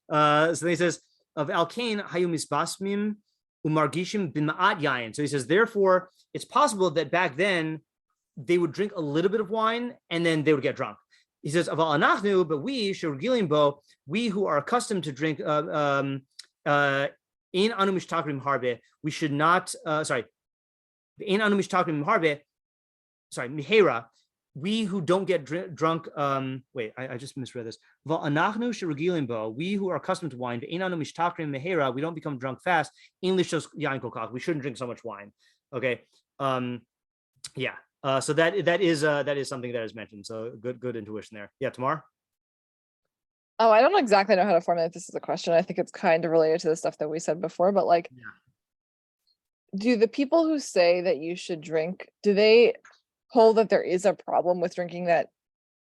So then he says, of Alkain Hayu Misbasmim Umargishim bin Ma'at Yain. So he says, therefore, it's possible that back then they would drink a little bit of wine and then they would get drunk. He says, Aval anachnu, but we, Shurgilim Bo, we who are accustomed to drink in anu mishtakrim harbe, we should not, in anu mishtakrim harbe, mihera, we who don't get drunk, wait, I just misread this. Aval anachnu shurgilim bo, we who are accustomed to wine, in anu mishtakrim mihera, we don't become drunk fast. English shows yain kokak, we shouldn't drink so much wine. Okay, yeah. So that is something that is mentioned. So good intuition there. Yeah, Tamar. Oh, I don't exactly know how to formulate this as a question. I think it's kind of related to the stuff that we said before, but like, do the people who say that you should drink, do they hold that there is a problem with drinking, that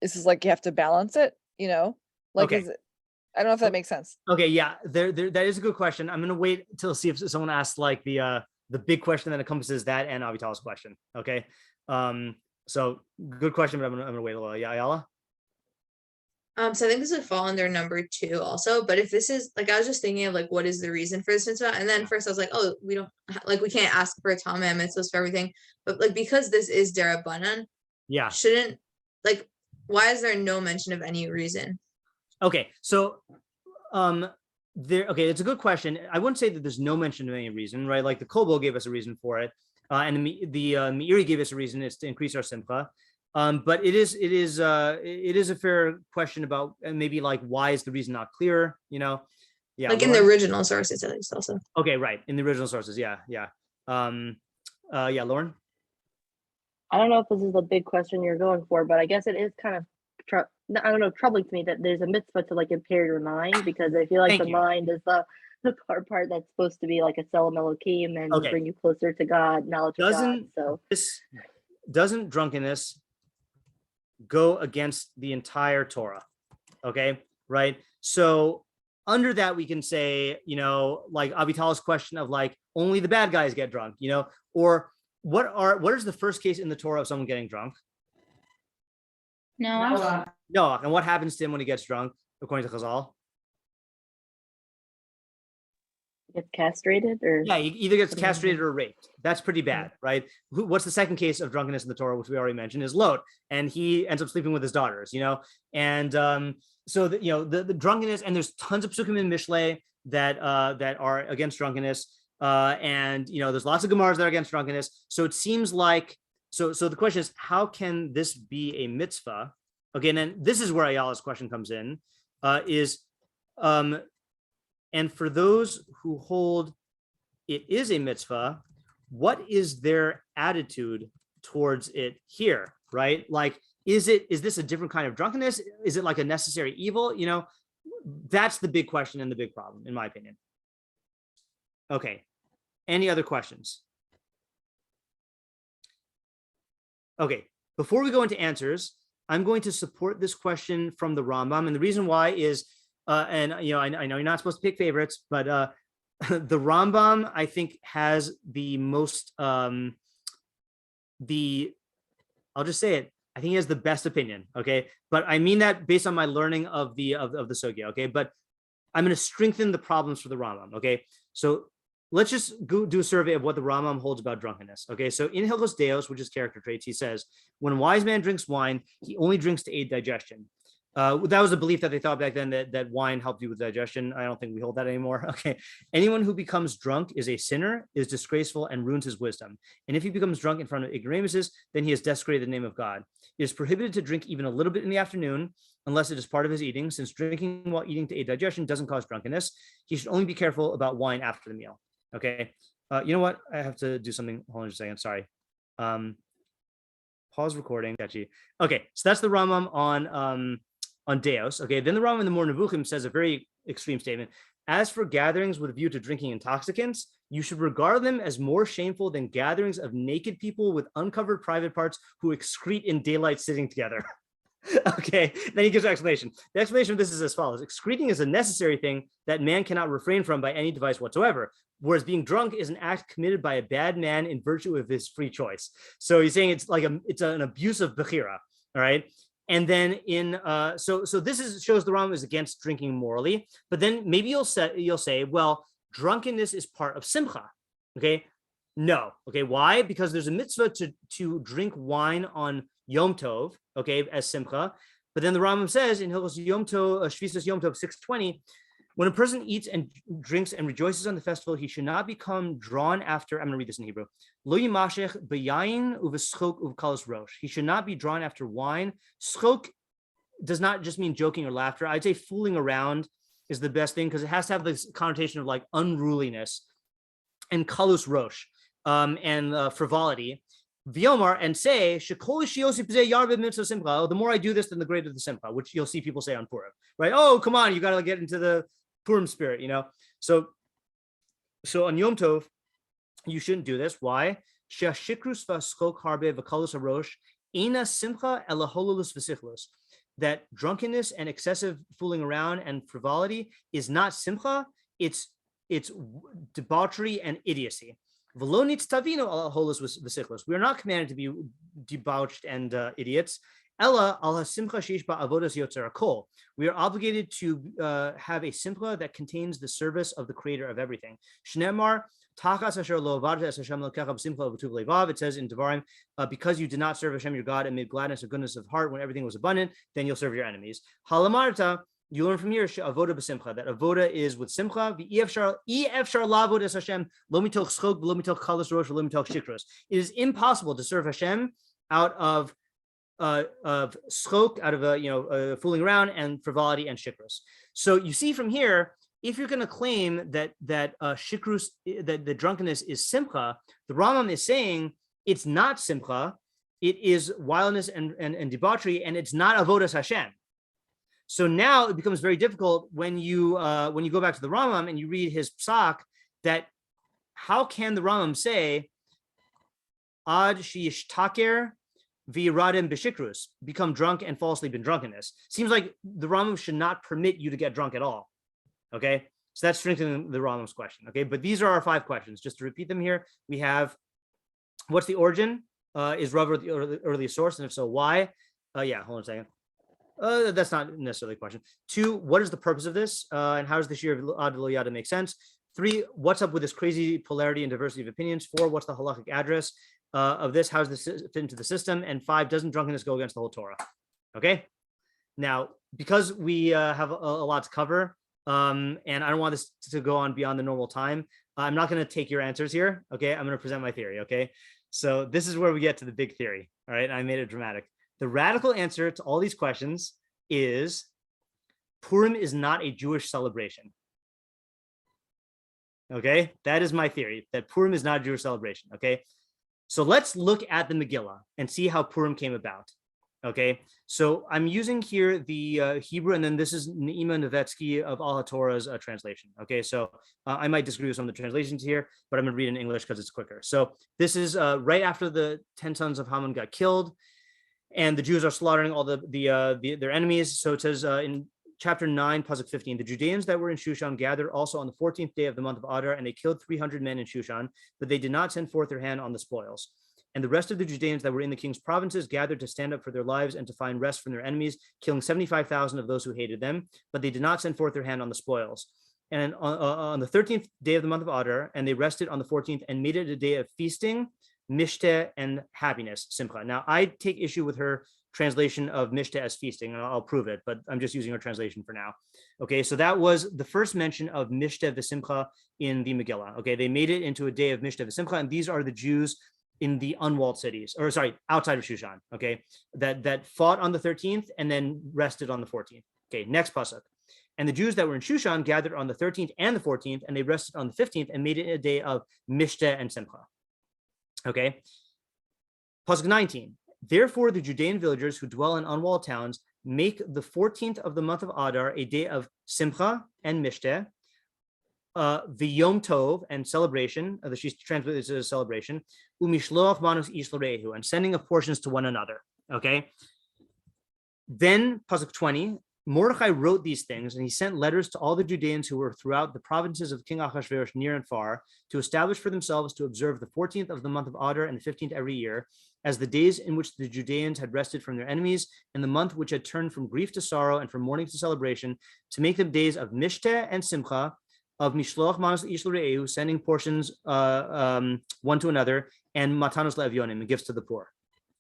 this is like you have to balance it, you know? Like, Okay. is it, I don't know if that makes sense. Okay, yeah, there that is a good question. I'm gonna wait till see if someone asks like the big question that encompasses that and Avital's question. Okay. So good question, but I'm gonna wait a little. Yeah, Ayala. So I think this would fall under number 2 also, but if this is like, I was just thinking of like, what is the reason for this mitzvah? And then first I was like, oh, we don't like, we can't ask for a Tama and mitzvahs for everything, but like, because this is derabanan, Yeah. shouldn't like, why is there no mention of any reason? Okay, so it's a good question. I wouldn't say that there's no mention of any reason, right? Like the Kobo gave us a reason for it, and the Meiri gave us a reason. It's to increase our simcha. But it is a fair question about maybe like why is the reason not clear? You know, yeah. Like in the original sources at least also. Okay, right, in the original sources, yeah. Yeah, Lauren. I don't know if this is a big question you're going for, but I guess it is kind of troubling to me that there's a mitzvah to like impair your mind, because I feel like Thank the you. mind is the part that's supposed to be like a Selam Elohim and Okay. bring you closer to God, knowledge of God. So Doesn't drunkenness go against the entire Torah? Okay, right. So under that, we can say, you know, like Avital's question of like only the bad guys get drunk, you know, or what is the first case in the Torah of someone getting drunk? No. No, and what happens to him when he gets drunk, according to Chazal? gets castrated, or Yeah, he either gets castrated or raped. That's pretty bad, right? What's the second case of drunkenness in the Torah, which we already mentioned, is Lot, and he ends up sleeping with his daughters, you know? And so the, you know, the drunkenness, and there's tons of psukim in Mishlei that are against drunkenness. And you know, there's lots of Gemaras that are against drunkenness. So it seems like, so the question is, how can this be a mitzvah? Okay, and then this is where Ayala's question comes in, and for those who hold it is a mitzvah, what is their attitude towards it here, right? Like, is this a different kind of drunkenness? Is it like a necessary evil? You know, that's the big question and the big problem, in my opinion. Okay, any other questions? Okay, before we go into answers, I'm going to support this question from the Rambam, and the reason why is, and you know, I know you're not supposed to pick favorites, but the Rambam, I think, has the most I'll just say it. I think he has the best opinion. Okay, but I mean that based on my learning of the sugya. Okay, but I'm going to strengthen the problems for the Rambam. Okay, so let's just go do a survey of what the Rambam holds about drunkenness. Okay, so in Hilchos Deos, which is character traits, he says, when a wise man drinks wine, he only drinks to aid digestion. That was a belief that they thought back then that wine helped you with digestion. I don't think we hold that anymore. Okay. Anyone who becomes drunk is a sinner, is disgraceful, and ruins his wisdom. And if he becomes drunk in front of ignoramuses, then he has desecrated the name of God. It is prohibited to drink even a little bit in the afternoon, unless it is part of his eating, since drinking while eating to aid digestion doesn't cause drunkenness. He should only be careful about wine after the meal. Okay. You know what? I have to do something. Hold on just a second. Sorry. Pause recording. Catchy. Okay. So that's the Rambam on Deos. Okay, then the Rambam in the More Nevuchim says a very extreme statement. As for gatherings with a view to drinking intoxicants, you should regard them as more shameful than gatherings of naked people with uncovered private parts who excrete in daylight sitting together. Okay, then he gives an explanation. The explanation of this is as follows. Excreting is a necessary thing that man cannot refrain from by any device whatsoever, whereas being drunk is an act committed by a bad man in virtue of his free choice. So he's saying it's like it's an abuse of bechira, all right? And then so this shows the Rambam is against drinking morally, but then maybe you'll say, well, drunkenness is part of simcha. Okay, no. Okay, why? Because there's a mitzvah to drink wine on Yom Tov, okay, as simcha. But then the Rambam says in Hilchos Yom Tov, Shvisas Yom Tov 620, when a person eats and drinks and rejoices on the festival, he should not become drawn after. I'm going to read this in Hebrew. Lo yimashech b'yayin uveschok uvkalos rosh. He should not be drawn after wine. Schok does not just mean joking or laughter. I'd say fooling around is the best thing because it has to have this connotation of like unruliness and kalus rosh and frivolity. V'yomar, and say, the more I do this, then the greater the simcha, which you'll see people say on Purim, right? Oh, come on, you got to get into the Purim spirit, you know? So on Yom Tov, you shouldn't do this. Why? That drunkenness and excessive fooling around and frivolity is not simcha, it's debauchery and idiocy. We are not commanded to be debauched and idiots. We are obligated to have a simcha that contains the service of the creator of everything. It says in Devarim, because you did not serve Hashem your God amid gladness and goodness of heart when everything was abundant, then you'll serve your enemies. Halamarta, you learn from here avoda b'simcha, that avoda is with simcha. It is impossible to serve Hashem out of schok, out of fooling around and frivolity and shikrus. So you see from here, if you're going to claim that shikrus, that the drunkenness is simcha, the Rambam is saying it's not simcha, it is wildness and debauchery, and it's not avodas Hashem. So now it becomes very difficult when you go back to the Rambam and you read his psak, that how can the Rambam say ad sheyishtaker v'yiradim b'shikrus, become drunk and fall asleep in drunkenness? Seems like the Rambam should not permit you to get drunk at all. Okay, so that's strengthening the Rambam's question. Okay, but these are our 5 questions. Just to repeat them here, we have: what's the origin? Is Rav the earliest source, and if so, why? Yeah, hold on a second. That's not necessarily a question. 2, what is the purpose of this? And how does the shiur of ad lo yada make sense? 3, what's up with this crazy polarity and diversity of opinions? 4, what's the halachic address of this? How does this fit into the system? And 5, doesn't drunkenness go against the whole Torah? Okay. Now, because we have a lot to cover, and I don't want this to go on beyond the normal time, I'm not going to take your answers here. Okay. I'm going to present my theory. Okay. So this is where we get to the big theory. All right. I made it dramatic. The radical answer to all these questions is Purim is not a Jewish celebration. Okay, that is my theory, that Purim is not a Jewish celebration. Okay, so let's look at the Megillah and see how Purim came about. Okay, so I'm using here the Hebrew, and then this is Neima Nevetsky of Al HaTorah's translation. Okay, so I might disagree with some of the translations here, but I'm going to read in English because it's quicker. So this is right after the 10 sons of Haman got killed, and the Jews are slaughtering all their enemies. So it says in chapter 9, pasuk 15, the Judeans that were in Shushan gathered also on the 14th day of the month of Adar, and they killed 300 men in Shushan, but they did not send forth their hand on the spoils. And the rest of the Judeans that were in the king's provinces gathered to stand up for their lives and to find rest from their enemies, killing 75,000 of those who hated them, but they did not send forth their hand on the spoils. And on the 13th day of the month of Adar, and they rested on the 14th and made it a day of feasting, mishteh, and happiness, simcha. Now, I take issue with her translation of Mishta as feasting, and I'll prove it, but I'm just using our translation for now. Okay, so that was the first mention of Mishta v'simcha in the Megillah. Okay, they made it into a day of Mishta v'simcha, and these are the Jews in the unwalled cities, or sorry, outside of Shushan. Okay, that fought on the 13th and then rested on the 14th. Okay, next pasuk. And the Jews that were in Shushan gathered on the 13th and the 14th, and they rested on the 15th and made it a day of Mishta and Simcha. Okay, pasuk 19. Therefore, the Judean villagers who dwell in unwalled towns make the 14th of the month of Adar a day of Simcha and Mishta, the Yom Tov and celebration. She's translated as a celebration. Umishloach manus ish l'rehu, and sending of portions to one another. Okay. Then pasuk 20. Mordechai wrote these things, and he sent letters to all the Judeans who were throughout the provinces of King Ahasuerus near and far, to establish for themselves to observe the 14th of the month of Adar and the 15th every year, as the days in which the Judeans had rested from their enemies, and the month which had turned from grief to sorrow and from mourning to celebration, to make them days of Mishta and Simcha, of Mishloach Manos Ish L'Re'ehu, sending portions one to another, and Matanos Le'Evyonim, and gifts to the poor.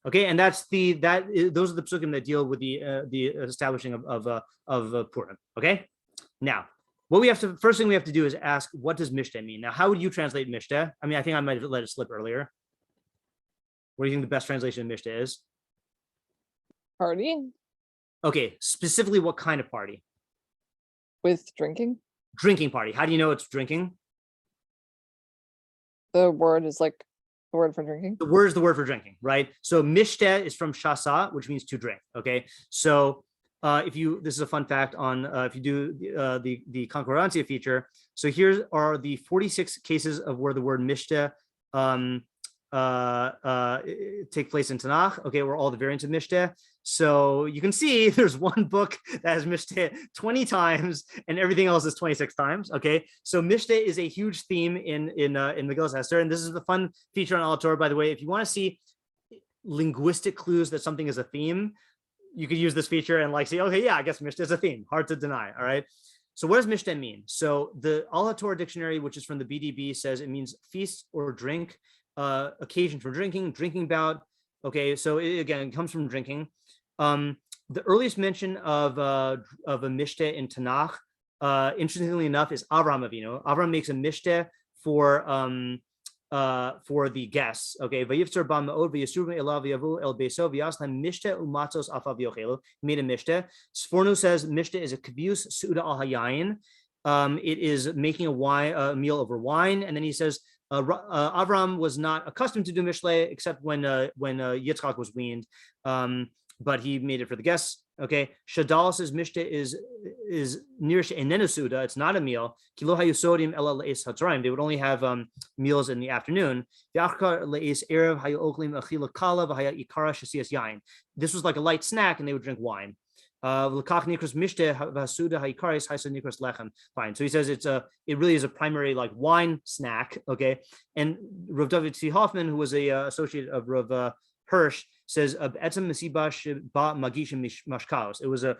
Okay, and those are the psukim that deal with the establishing of Purim. Okay, now first thing we have to do is ask, what does Mishta mean? Now, how would you translate Mishta? I mean, I think I might have let it slip earlier. What do you think the best translation of Mishta is? Party Okay, specifically what kind of party? with drinking. Drinking party. How do you know it's drinking? The word is like the word for drinking. The word is the word for drinking, right? So Mishta is from shasa, which means to drink. Okay, so this is a fun fact on if you do the concordancia feature. So here are the 46 cases of where the word Mishta take place in Tanakh. Okay, where all the variants of Mishta. So you can see there's one book that has Mishta 20 times, and everything else is 26 times. Okay, so Mishta is a huge theme in Megillas Esther, and this is the fun feature on Al Torah. By the way, if you want to see linguistic clues that something is a theme, you could use this feature and say, okay, yeah, I guess Mishta is a theme. Hard to deny. All right. So what does Mishta mean? So the Al Torah dictionary, which is from the BDB, says it means feast or drink, occasion for drinking, drinking bout. Okay, so it comes from drinking. The earliest mention of a Mishta in Tanakh, interestingly enough, is Avraham Avinu. Avraham makes a Mishta for the guests. Okay, Vayivtzar ba ma'od v'yasuvim elav v'yavu el beso v'yaslam Mishta umatzos afav yochelu. Made a Mishta. Sforno says Mishta is a kabius suda al hayayin. It is making a meal over wine, and then he says Avram was not accustomed to do mishle except when Yitzchak was weaned, but he made it for the guests. Okay, Shadal says Mishta is near enenu suda. It's not a meal. Kilo hayusodim ela leis hatzaraim. They would only have meals in the afternoon. Leis erev hayu oklim achila kala v'haya ikara shasias yain. This was like a light snack, and they would drink wine. L'kach nikras mishte v'asuda ha'ikaris ha'isa nikras lechem. Fine. So he says it really is a primary wine snack. Okay, and Rav David C. Hoffman, who was a associate of Rav Hirsch, says etzem mesiba ba magishim mashkaos. It was a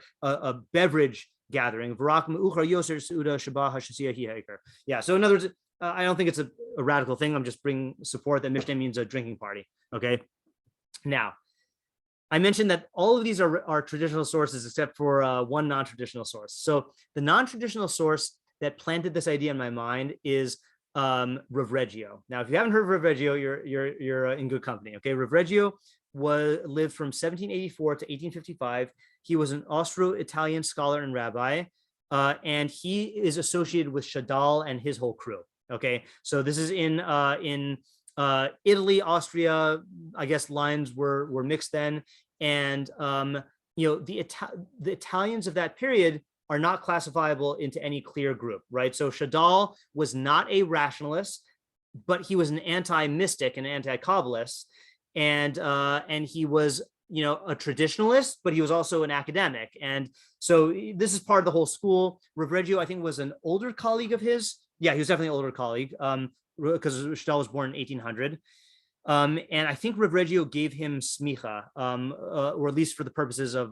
beverage gathering. V'rak me'uchar yoser suda shaba ha'shasiya hi'haiker. Yeah. So in other words, I don't think it's a radical thing. I'm just bringing support that Mishnah means a drinking party. Okay. Now, I mentioned that all of these are traditional sources except for one non-traditional source. So the non-traditional source that planted this idea in my mind is Rav Reggio. Now, if you haven't heard of Rav Reggio, you're in good company. Okay, Rav Reggio lived from 1784 to 1855. He was an Austro-Italian scholar and rabbi, and he is associated with Shadal and his whole crew. Okay, so this is in Italy, Austria. I guess lines were mixed then, and the Italians of that period are not classifiable into any clear group, right? So Shadal was not a rationalist, but he was an anti-mystic and anti-Kabbalist, and he was a traditionalist, but he was also an academic, and so this is part of the whole school. Rav Reggio, I think, was an older colleague of his. Yeah, he was definitely an older colleague. Because Shadal was born in 1800. And I think Rav Reggio gave him smicha, or at least for the purposes of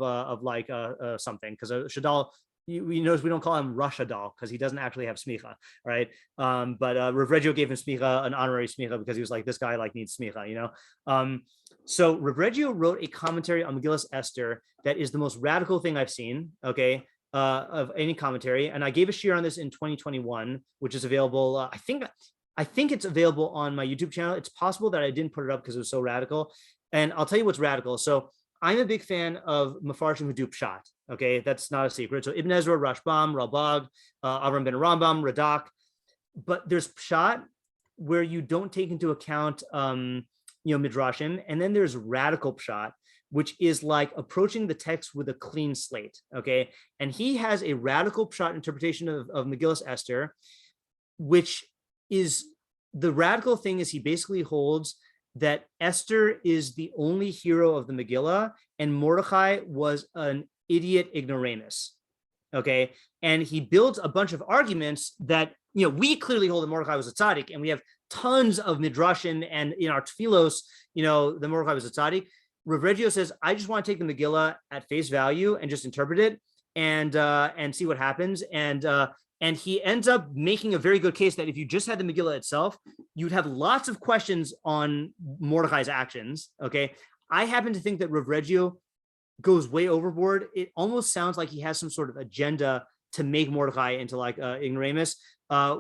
something, because Shadal you notice we don't call him Russia doll because he doesn't actually have smicha, right? But Rav Reggio gave him smicha, an honorary smicha, because he was like, this guy like needs smicha, you know? So Rav Reggio wrote a commentary on Megillas Esther that is the most radical thing I've seen, okay, of any commentary. And I gave a shiur on this in 2021, which is available. I think it's available on my YouTube channel. It's possible that I didn't put it up because it was so radical. And I'll tell you what's radical. So I'm a big fan of Mefarshim who do pshat. Okay, that's not a secret. So Ibn Ezra, Rashbam, Ralbag, Avram ben Rambam, Radak. But there's pshat where you don't take into account, midrashim, and then there's radical pshat, which is like approaching the text with a clean slate. Okay, and he has a radical pshat interpretation of Megillas Esther, which is the radical thing is he basically holds that Esther is the only hero of the Megillah, and Mordechai was an idiot ignoramus. Okay, and he builds a bunch of arguments that we clearly hold that Mordechai was a tzaddik, and we have tons of midrashim and in our tefillos, the Mordechai was a tzaddik. Rav Reggio says, I just want to take the Megillah at face value and just interpret it and see what happens. And he ends up making a very good case that if you just had the Megillah itself, you'd have lots of questions on Mordechai's actions. Okay, I happen to think that Rav Reggio goes way overboard. It almost sounds like he has some sort of agenda to make Mordechai into like ignoramus,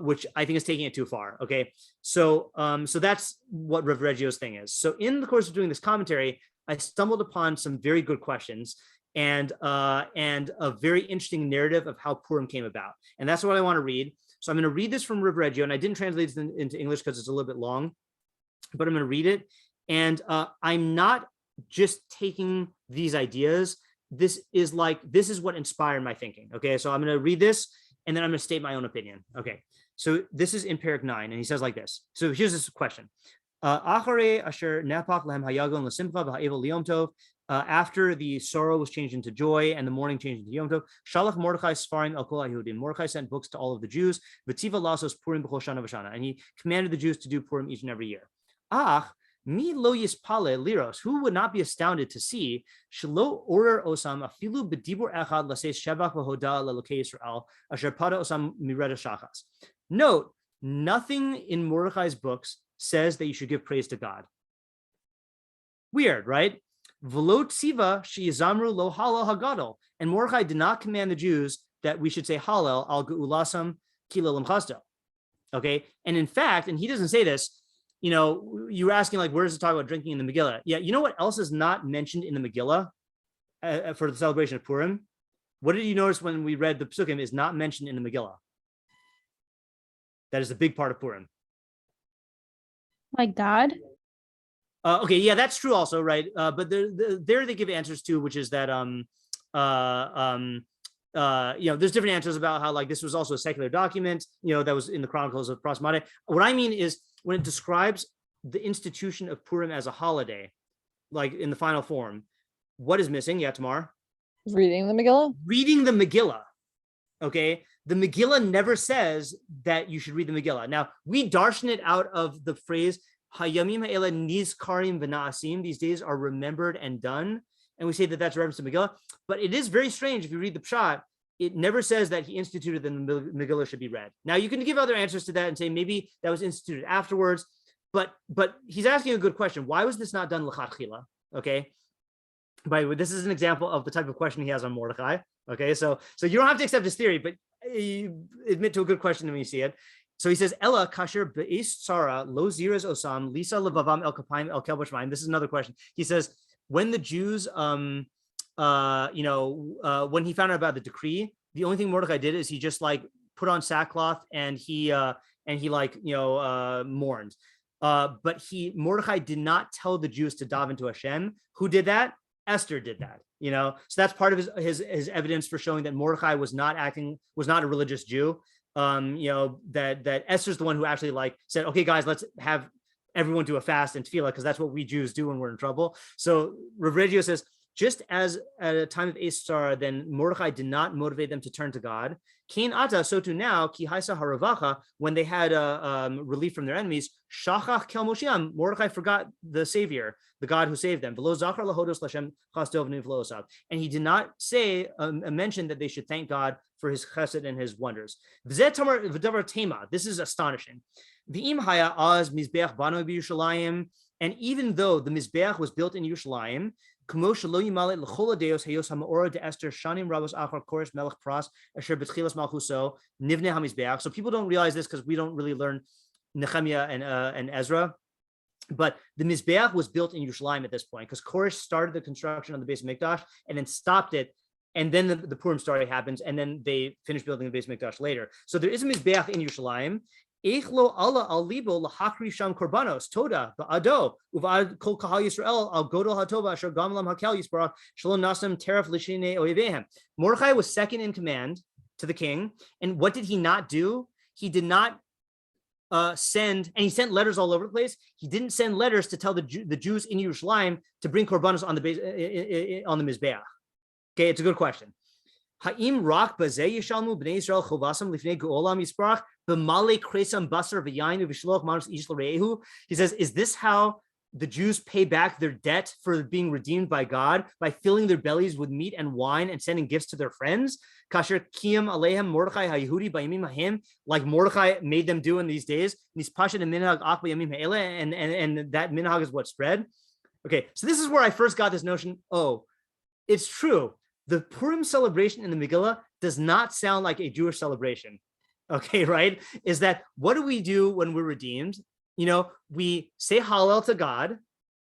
which I think is taking it too far. Okay, so that's what Rav Reggio's thing is. So in the course of doing this commentary, I stumbled upon some very good questions and a very interesting narrative of how Purim came about. And that's what I want to read. So I'm going to read this from Rav Reggio, and I didn't translate it into English because it's a little bit long, but I'm going to read it. And I'm not just taking these ideas. This is what inspired my thinking. Okay, so I'm going to read this, and then I'm going to state my own opinion. Okay, so this is in Perek 9, and he says like this. So here's this question. After the sorrow was changed into joy and the mourning changed into Yom Tov, Shalach Mordechai Sfarim El Kol HaYehudim. Mordechai sent books to all of the Jews. V'tziva lasos Purim b'chol shana v'shana, and he commanded the Jews to do Purim each and every year. Mi lo yispale liros, who would not be astounded to see shelo order osam afilu b'dibur echad laseis shebach v'hoda lelokei Yisrael asher pada osam mireda shachas. Note, nothing in Mordechai's books says that you should give praise to God. Weird, right? V'lo tziva she'yizamru lo halal hagadol, and Mordechai did not command the Jews that we should say halal al geulasam kilo lemchasdo. Okay, and in fact, and he doesn't say this. You were asking like, where does it talk about drinking in the Megillah? Yeah, you know what else is not mentioned in the Megillah for the celebration of Purim? What did you notice when we read the Psukim is not mentioned in the Megillah? That is a big part of Purim. Like God? Okay, yeah, that's true also, right? But there they give answers too, which is that there's different answers about how like this was also a secular document, that was in the Chronicles of Prosmate. What I mean is when it describes the institution of Purim as a holiday, like in the final form, what is missing? Yeah, Tamar? Reading the Megillah? Reading the Megillah. Okay, the Megillah never says that you should read the Megillah. Now, we darshan it out of the phrase, Hayamim ha'ela nizkarim v'na'asim, these days are remembered and done. And we say that that's a reference to Megillah. But it is very strange if you read the Pshat, it never says that he instituted that the Megillah should be read. Now, you can give other answers to that and say maybe that was instituted afterwards. But he's asking a good question. Why was this not done l'chatchila? Okay. By the way, this is an example of the type of question he has on Mordechai. Okay, so you don't have to accept his theory, but you admit to a good question when you see it. So he says, Ella kasher be'is tzara lo ziras osam lisa levavam el kapayim el kel b'shmayim. This is another question. He says, when the Jews, when he found out about the decree, the only thing Mordechai did is he just like put on sackcloth and he mourned. But Mordechai did not tell the Jews to daven to Hashem. Who did that? Esther did that, so that's part of his evidence for showing that Mordechai was not a religious Jew. That Esther's the one who actually like said, okay, guys, let's have everyone do a fast and tefillah, because that's what we Jews do when we're in trouble. So Rav Reggio says, just as at a time of Esther, then Mordechai did not motivate them to turn to God. Kain ata, so too now, ki haisa haravacha, when they had relief from their enemies, shachach kel Moshiam, Mordechai forgot the Savior, the God who saved them. V'lo zachar lahodos l'Hashem chasdov nivlo osav. And he did not say, mention that they should thank God for his chesed and his wonders. V'zeh tamar v'davar tema. This is astonishing. V'im haya az mizbeach bano b'Yerushalayim, and even though the mizbeach was built in Yerushalayim, so people don't realize this because we don't really learn Nehemiah and Ezra. But the Mizbeach was built in Yerushalayim at this point because Koresh started the construction of the Beis Mikdash and then stopped it. And then the Purim story happens, and then they finished building the Beis Mikdash later. So there is a Mizbeach in Yerushalayim. Echlo Allah al libo lahakri sham korbanos toda ba'ado uvad kol kahal Yisrael al godol hatova asher gamlam hakel yisbarach shalom nasam teref l'shine oyevehem. Mordechai was second in command to the king, and what did he not do? He did not send, and he sent letters all over the place. He didn't send letters to tell the Jews in Yerushalayim to bring korbanos on the Mizbeach. Okay, it's a good question. Ha'im rak bazeh yishalmu bnei Yisrael chovasam lifnei geolam yisbarach b'malei kresam basar v'yayin v'shloch manos ish l'reihu. He says, is this how the Jews pay back their debt for being redeemed by God? By filling their bellies with meat and wine and sending gifts to their friends? Kasher kiyam alehem Mordechai ha'yehudi b'yamim ha'hem, like Mordechai made them do in these days. Nispashet and minhag ach b'yamim ha'ele, and that minhag is what spread. Okay, so this is where I first got this notion. Oh, it's true. The Purim celebration in the Megillah does not sound like a Jewish celebration. Okay, right? Is that what do we do when we're redeemed? You know, we say Hallel to God,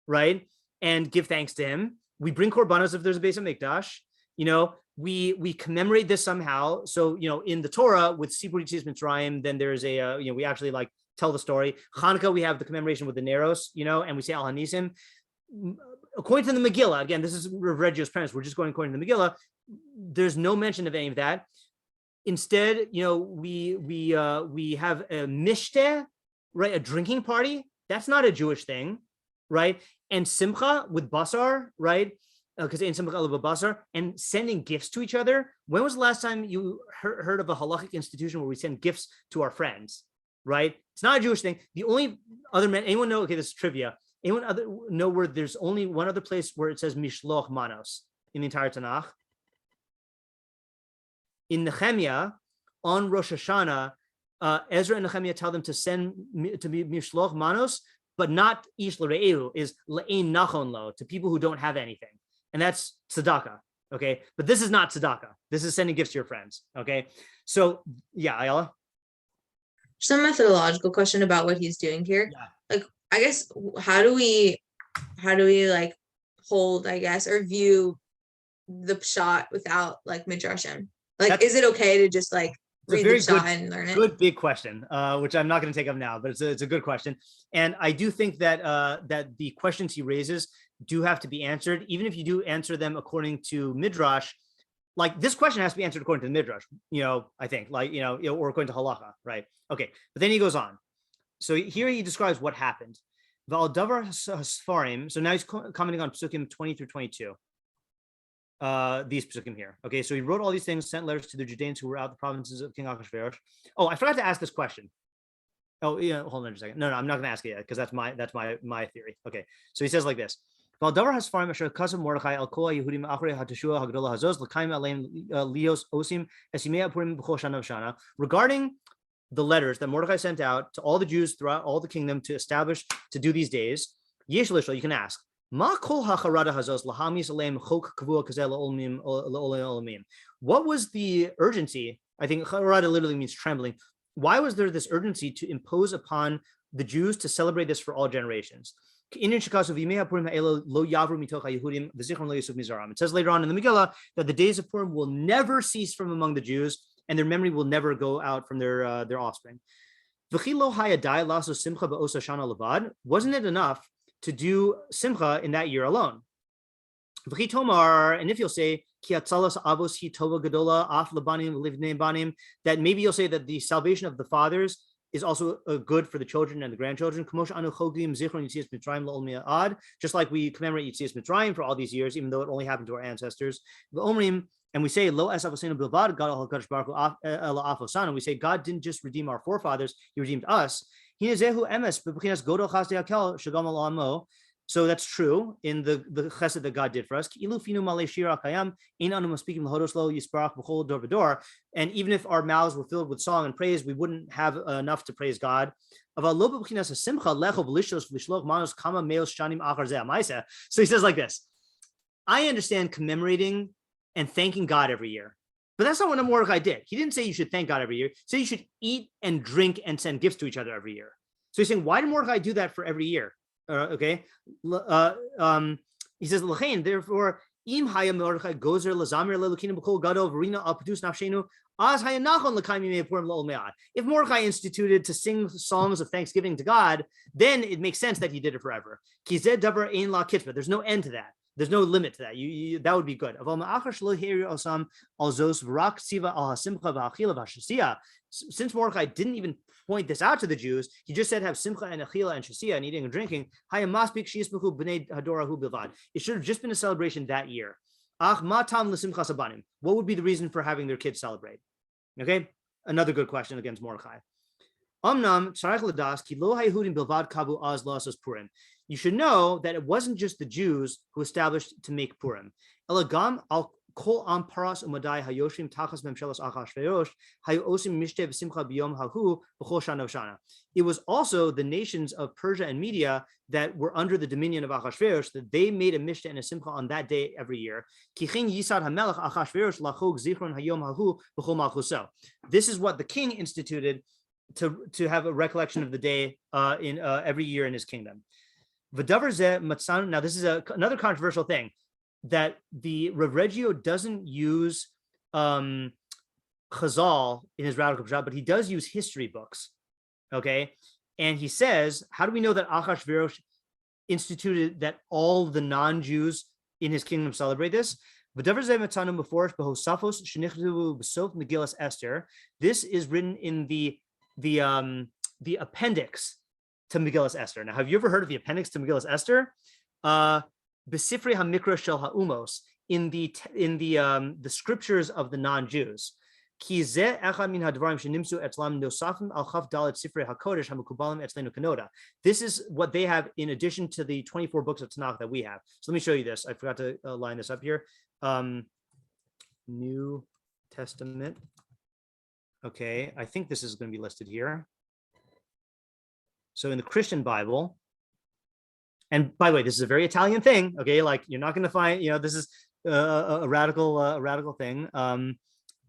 right? And give thanks to him. We bring korbanos if there's a Beis Mikdash. You know, we commemorate this somehow. So, you know, in the Torah with Sipur Yetzias Mitzrayim, then there's a, you know, we actually like tell the story. Hanukkah, we have the commemoration with the Neros, you know, and we say Al Hanisim. According to the Megillah, again, this is Reggio's premise. We're just going according to the Megillah. There's no mention of any of that. Instead, you know, we have a mishteh, right? A drinking party. That's not a Jewish thing, right? And simcha with basar, right? Because in simcha of basar, and sending gifts to each other. When was the last time you heard of a halachic institution where we send gifts to our friends, right? It's not a Jewish thing. The only other man, anyone know? Okay, this is trivia. Anyone know where there's only one other place where it says mishloch manos in the entire Tanakh? In Nehemiah, on Rosh Hashanah, Ezra and Nehemiah tell them to send to be mishloch manos, but not ish l're'ehu, is le'ein nachon lo, to people who don't have anything. And that's tzedakah, okay? But this is not tzedakah. This is sending gifts to your friends, okay? So, yeah, Ayala? Some methodological question about what he's doing here. Yeah. Like, I guess, how do we like hold, I guess, or view the pshat without like midrashim? Like, is it okay to just like read the pshat and learn it? Good big question, which I'm not going to take up now, but it's a good question. And I do think that that the questions he raises do have to be answered, even if you do answer them according to midrash. Like this question has to be answered according to the midrash, you know, I think, like, you know, or according to halacha, right? Okay, but then he goes on. So here he describes what happened. V'al-davar hasfarim. So now he's commenting on Pesukim 20 through 22. These Pesukim here. Okay, so he wrote all these things, sent letters to the Judeans who were out the provinces of King Achashverosh. Oh, I forgot to ask this question. Oh, yeah, hold on a second. No, I'm not going to ask it yet because that's my theory. Okay, so he says like this. V'al-davar hasfarim asher kasam Mordechai al kol Yehudim achrei hateshua hagdola hazos l'kaim aleim lios osim esimei purim b'chol shana v'shana. Regarding the letters that Mordechai sent out to all the Jews throughout all the kingdom to establish, to do these days, yesh lishlo, you can ask, ma kol hacharada hazos lahamis aleim chok kavua kazeh la'olamim olamim. What was the urgency? I think charada literally means trembling. Why was there this urgency to impose upon the Jews to celebrate this for all generations? It says later on in the Megillah that the days of Purim will never cease from among the Jews, and their memory will never go out from their offspring. Wasn't it enough to do simcha in that year alone? And if you'll say that maybe you'll say that the salvation of the fathers is also good for the children and the grandchildren, just like we commemorate Yetzias Mitzrayim for all these years, even though it only happened to our ancestors. And we say, and we say, God didn't just redeem our forefathers, he redeemed us. So So that's true in the chesed that God did for us. And even if our mouths were filled with song and praise, we wouldn't have enough to praise God. So he says like this: I understand commemorating and thanking God every year, but that's not what Mordechai did. He didn't say you should thank God every year. He said you should eat and drink and send gifts to each other every year. So he's saying, why did Mordechai do that for every year? Okay. He says, therefore, im haya Mordechai gozer lazamir lelukinu b'kol gadol v'rina al pedus nafshenu az haya nachon l'kaim yimei Purim l'ol me'ad. If Mordechai instituted to sing songs of thanksgiving to God, then it makes sense that he did it forever. Ki zeh davar ein la kitva. There's no end to that. There's no limit to that. That would be good. Since Mordechai didn't even point this out to the Jews, he just said have simcha and achila and shasiya and eating and drinking. It should have just been a celebration that year. What would be the reason for having their kids celebrate? Okay, another good question against Mordechai. You should know that it wasn't just the Jews who established to make Purim. It was also the nations of Persia and Media that were under the dominion of Achashverosh that they made a mishta and a simcha on that day every year. This is what the king instituted to have a recollection of the day in every year in his kingdom. Now, this is another controversial thing, that the Rav Reggio doesn't use Chazal in his radical pshat, but he does use history books. Okay, and he says, how do we know that Achashverosh instituted that all the non-Jews in his kingdom celebrate this? This is written in the appendix to Megillas Esther. Now, have you ever heard of the appendix to Megillas Esther? Besifrei HaMikra Shel HaUmos, in the scriptures of the non-Jews. This is what they have in addition to the 24 books of Tanakh that we have. So let me show you this. I forgot to line this up here. New Testament. Okay, I think this is going to be listed here. So in the Christian Bible, and by the way, this is a very Italian thing. Okay, like you're not going to find, this is a radical thing.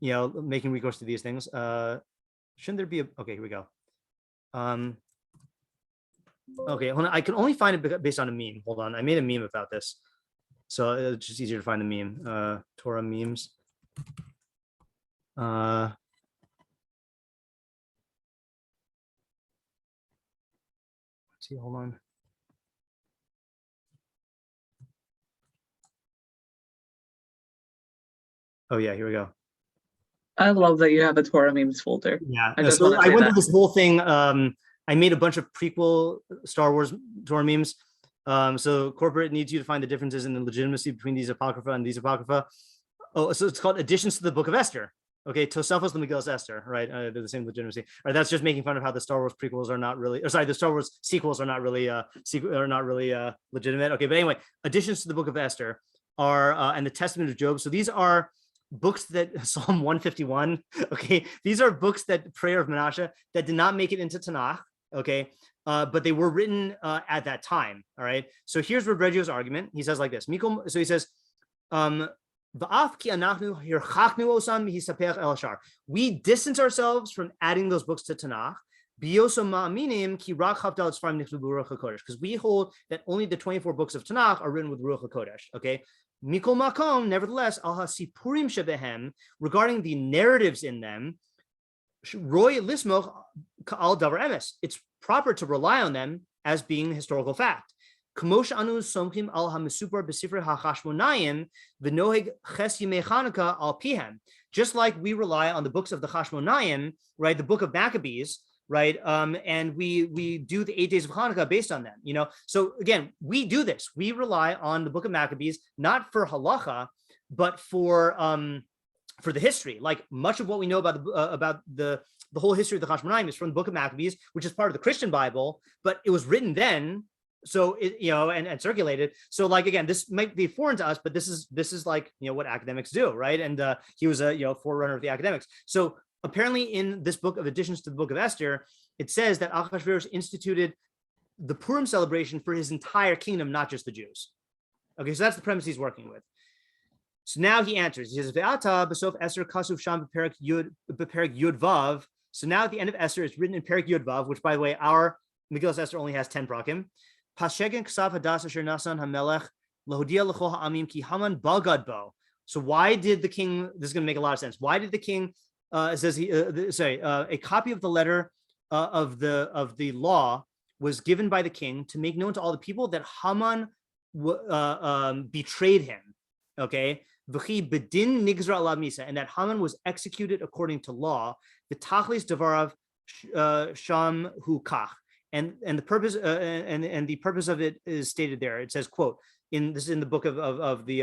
Making recourse to these things. Shouldn't there be okay, here we go. Okay, hold on. I can only find it based on a meme. Hold on, I made a meme about this, so it's just easier to find the meme. Torah memes. See, hold on. Oh yeah, here we go. I love that you have a Torah memes folder. Yeah, I just so want to I say went that. through this whole thing. I made a bunch of prequel Star Wars Torah memes. So corporate needs you to find the differences in the legitimacy between these apocrypha and these apocrypha. Oh, so it's called Additions to the Book of Esther. Okay, Tosafos the Megillas Esther, right? They're the same legitimacy. All right, that's just making fun of how the Star Wars prequels are not really, the Star Wars sequels are not really legitimate. Okay, but anyway, Additions to the Book of Esther are and the Testament of Job. So these are books that Psalm 151. Okay, these are books that Prayer of Menashe that did not make it into Tanakh. Okay, but they were written at that time. All right. So here's Rav Reggio's argument. He says like this. So he says. We distance ourselves from adding those books to Tanakh because we hold that only the 24 books of Tanakh are written with Ruach HaKodesh. Okay. Mikol Makom, nevertheless, al hasipurim shebehem, regarding the narratives in them, roy lismoch ka'al davar emes. It's proper to rely on them as being historical fact. Just like we rely on the books of the Chashmonayim, right, the book of Maccabees, right, and we do the 8 days of Hanukkah based on them, So again, we do this. We rely on the book of Maccabees not for halacha, but for the history. Like much of what we know about the whole history of the Chashmonayim is from the book of Maccabees, which is part of the Christian Bible, but it was written then. so it, and circulated. So like, again, this might be foreign to us, but this is like, what academics do, right? And he was a forerunner of the academics. So apparently in this book of additions to the book of Esther, it says that Achashverosh instituted the Purim celebration for his entire kingdom, not just the Jews. Okay, so that's the premise he's working with. So now he answers. He says, "Ve'ata b'sof Esther kasuv sham b'perek Yud Vav." So now at the end of Esther, it's written in Perek Yud Vav, which, by the way, our Megillah Esther only has 10 prakim. Pashegen ksav hadas asher nasan hamelech lahodia l'chol ha'amim ki Haman bagad bo. So why did the king? This is going to make a lot of sense. Why did the king? It says a copy of the letter of the law was given by the king to make known to all the people that Haman betrayed him. Okay, v'chi bedin nigzra alav misa, and that Haman was executed according to law. V'tachlis devarav sham hu kach, and the purpose and the purpose of it is stated there. It says, quote, this is in the book of the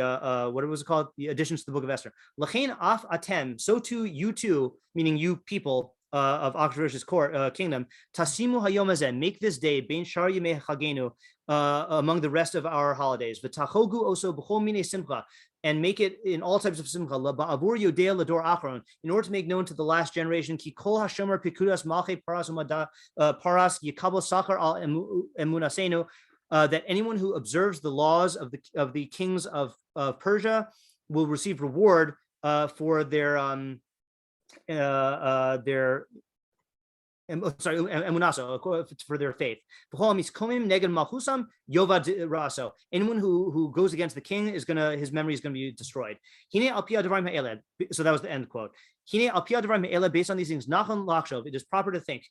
what was it called? The additions to the book of Esther. Lachein af atem, so too you too, meaning you people of Achashverosh's court kingdom. Tasimu hayom hazeh, make this day bein shar yemei chagenu, among the rest of our holidays. V'tachogu oso b'chol minei simcha, and make it in all types of simcha. Ba'avur yodea l'dor achron, in order to make known to the last generation. Ki kol hashomer pikudas malchei paras paras yikabel sachar al emunasenu, that anyone who observes the laws of the kings of Persia will receive reward for their for their faith. Anyone who goes against the king his memory is gonna be destroyed. So that was the end quote. Based on these things, it is proper to think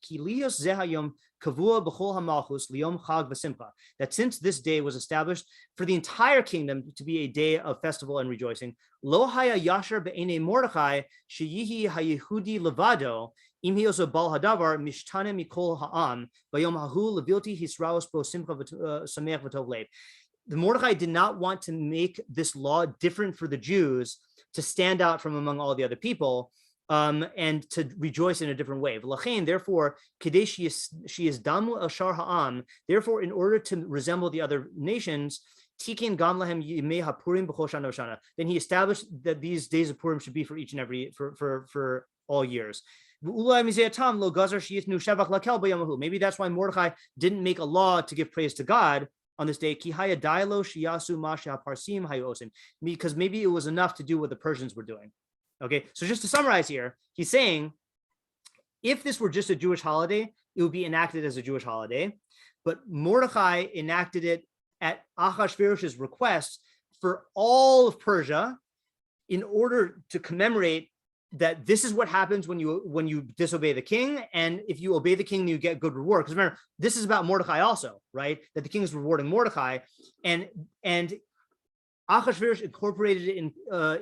that since this day was established for the entire kingdom to be a day of festival and rejoicing, lo haya yasher be'enei Mordechai sheyihi hayehudi levado im hi oso bal hadavar mishtane mikol ha'am vayom hahu levilti hisraos bo simcha sameach v'tov lev. The Mordechai did not want to make this law different for the Jews to stand out from among all the other people, and to rejoice in a different way. Therefore, therefore, in order to resemble the other nations, then he established that these days of Purim should be for each and every for all years. Maybe that's why Mordechai didn't make a law to give praise to God on this day, because maybe it was enough to do what the Persians were doing. Okay, so just to summarize here, he's saying, if this were just a Jewish holiday, it would be enacted as a Jewish holiday, but Mordechai enacted it at Achashverosh's request for all of Persia in order to commemorate that this is what happens when you disobey the king, and if you obey the king, you get good reward. Because remember, this is about Mordechai also, right? That the king is rewarding Mordechai, and Achashverosh incorporated it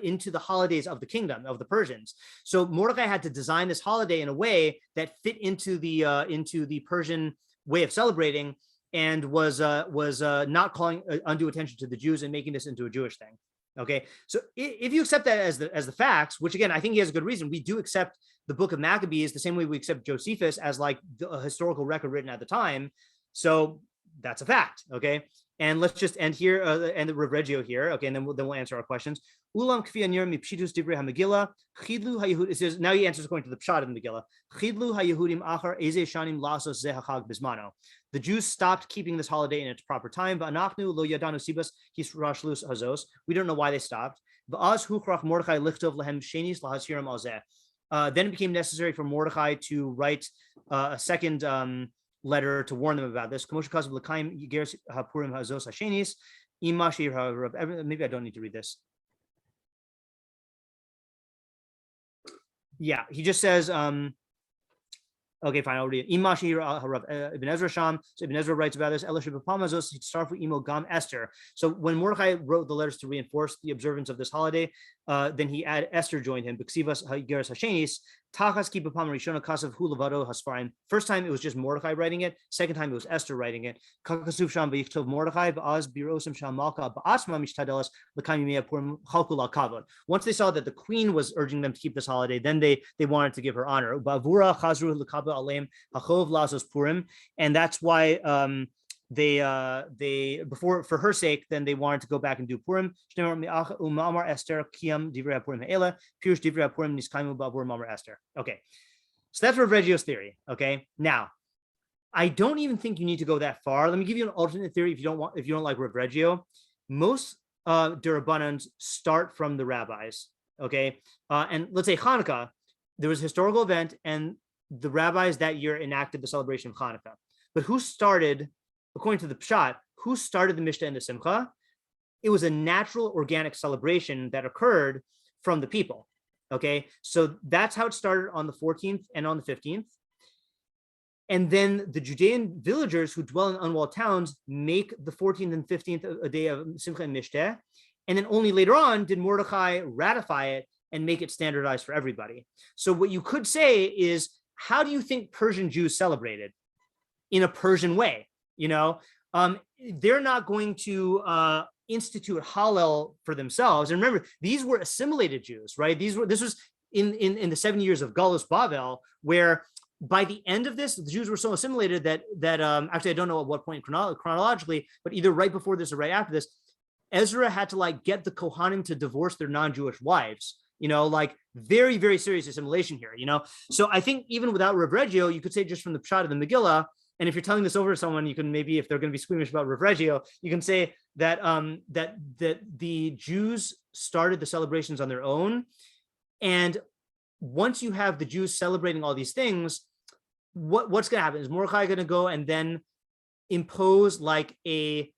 into the holidays of the kingdom of the Persians. So Mordechai had to design this holiday in a way that fit into the Persian way of celebrating, and was not calling undue attention to the Jews and making this into a Jewish thing. Okay, so if you accept that as the facts, which again I think he has a good reason, we do accept the Book of Maccabees the same way we accept Josephus as like a historical record written at the time. So that's a fact. Okay. And let's just end here, end the Rav Reggio here, okay, and then we'll answer our questions. Ulam kfi anir mipshitus divrei haMegillah chidlu hayehud. It says now he answers according to the pshat of the Megillah. Chidlu hayehudim achar eze shanim lasos ze hachag bismano. The Jews stopped keeping this holiday in its proper time. Va'anachnu lo yadanu sibas hisrashlus hazos. We don't know why they stopped. Va'az huchrach Mordechai lichtov lehem shenis lahashiram alzeh. Then it became necessary for Mordechai to write a second letter to warn them about this. Maybe I don't need to read this. Yeah, he just says, okay, fine, I'll read it. Ibn Ezra Sham. So Ibn Ezra writes about this. Esther. So when Mordechai wrote the letters to reinforce the observance of this holiday, then he added Esther joined him. First time it was just Mordechai writing it. Second time it was Esther writing it. Once they saw that the queen was urging them to keep this holiday, then they wanted to give her honor. And that's why they before, for her sake, then they wanted to go back and do Purim. Okay, so that's Rav Reggio's theory. Okay, now I don't even think you need to go that far. Let me give you an alternate theory if you don't like Rav Reggio. Most D'Rabbanans start from the rabbis. Okay, and let's say Hanukkah, there was a historical event, and the rabbis that year enacted the celebration of Hanukkah. But who started, according to the Pshat, who started the Mishnah and the Simcha? It was a natural, organic celebration that occurred from the people. Okay, so that's how it started on the 14th and on the 15th. And then the Judean villagers who dwell in unwalled towns make the 14th and 15th a day of Simcha and Mishteh. And then only later on did Mordechai ratify it and make it standardized for everybody. So what you could say is, how do you think Persian Jews celebrated? In a Persian way, they're not going to institute Hallel for themselves. And remember, these were assimilated Jews, right? This was in the 7 years of Galus Bavel, where by the end of this, the Jews were so assimilated that actually I don't know at what point chronologically, but either right before this or right after this, Ezra had to get the Kohanim to divorce their non-Jewish wives. Very, very serious assimilation here. So I think even without Rav Reggio, you could say just from the Pshat of the Megillah. And if you're telling this over to someone, you can maybe, if they're going to be squeamish about Rav Reggio, you can say that that the Jews started the celebrations on their own. And once you have the Jews celebrating all these things, what's going to happen? Is Mordechai going to go and then impose a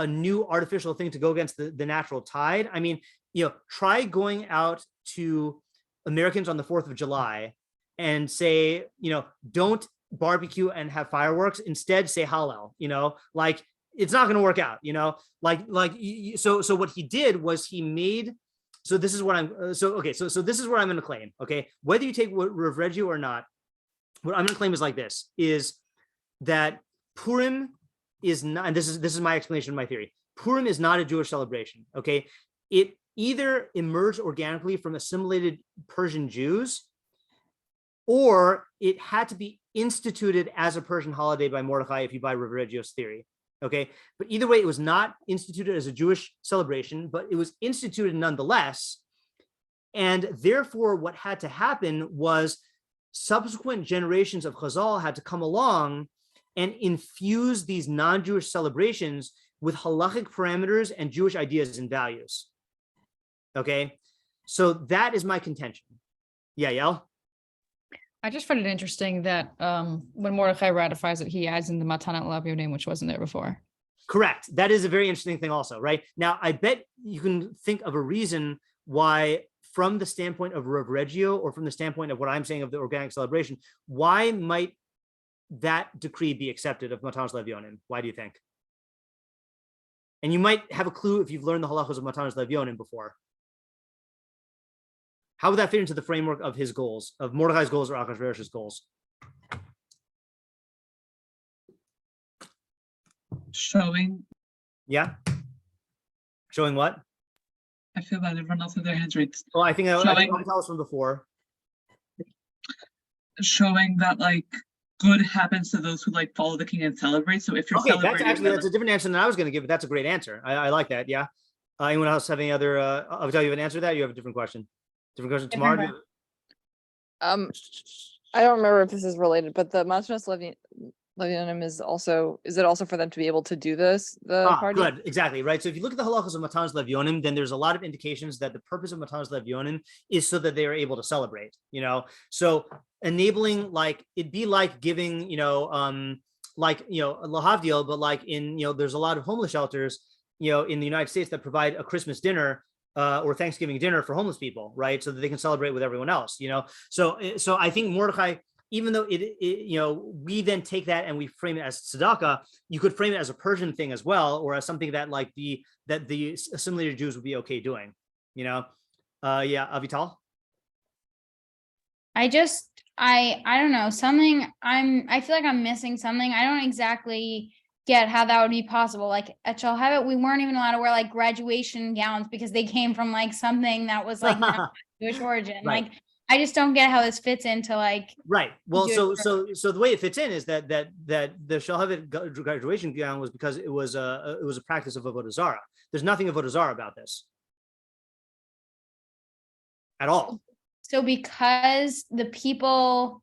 new artificial thing to go against the natural tide? I mean, try going out to Americans on the 4th of July and say, don't barbecue and have fireworks. Instead, say Hallel. It's not going to work out. So what he did was he made. So this is what I'm. So okay. So this is what I'm going to claim. Okay, whether you take Rav Reggio or not, what I'm going to claim is like this: is that Purim is not. And this is my explanation of my theory. Purim is not a Jewish celebration. Okay, it either emerged organically from assimilated Persian Jews, or it had to be instituted as a Persian holiday by Mordechai if you buy Rav Reggio's theory. Okay, but either way, it was not instituted as a Jewish celebration, but it was instituted nonetheless. And therefore, what had to happen was subsequent generations of Chazal had to come along and infuse these non-Jewish celebrations with halachic parameters and Jewish ideas and values. Okay, so that is my contention. Yeah, Yael? I just find it interesting that when Mordechai ratifies it, he adds in the Matanat L'Avyonim, which wasn't there before. Correct. That is a very interesting thing also, right? Now, I bet you can think of a reason why, from the standpoint of Rav Reggio, or from the standpoint of what I'm saying of the organic celebration, why might that decree be accepted of Matanat L'Avyonim? Why do you think? And you might have a clue if you've learned the halachos of Matanat L'Avyonim before. How would that fit into the framework of his goals, of Mordechai's goals or Achashverosh's goals? Showing. Yeah. Showing what? I feel bad everyone else with their hands raised. Well, I think I'll tell us from before. Showing that good happens to those who follow the king and celebrate. So if you're celebrating, that's a different answer than I was going to give, but that's a great answer. I like that. Yeah. Anyone else have any other? I'll tell you an answer to that. You have a different question. Different question tomorrow. I don't remember if this is related, but the Matanat L'Avyonim is it also for them to be able to do this? Party? Good, exactly, right. So if you look at the halachos of Matanat L'Avyonim, then there's a lot of indications that the purpose of Matanat L'Avyonim is so that they are able to celebrate. So enabling, it'd be like giving, lahavdil, but in there's a lot of homeless shelters, in the United States that provide a Christmas dinner. Or Thanksgiving dinner for homeless people, right? So that they can celebrate with everyone else, So I think Mordechai, even though we then take that and we frame it as tzedakah, you could frame it as a Persian thing as well, or as something that the assimilated Jews would be okay doing, Yeah, Avital. I don't know, I feel like I'm missing something. I don't exactly get how that would be possible. At Shalhevet, we weren't even allowed to wear graduation gowns because they came from something that was not Jewish origin. Right. I just don't get how this fits into like. Right. Well, Jewish so the way it fits in is that the Shalhavit graduation gown was because it was a practice of avodah zarah. There's nothing avodah zarah about this at all. So because the people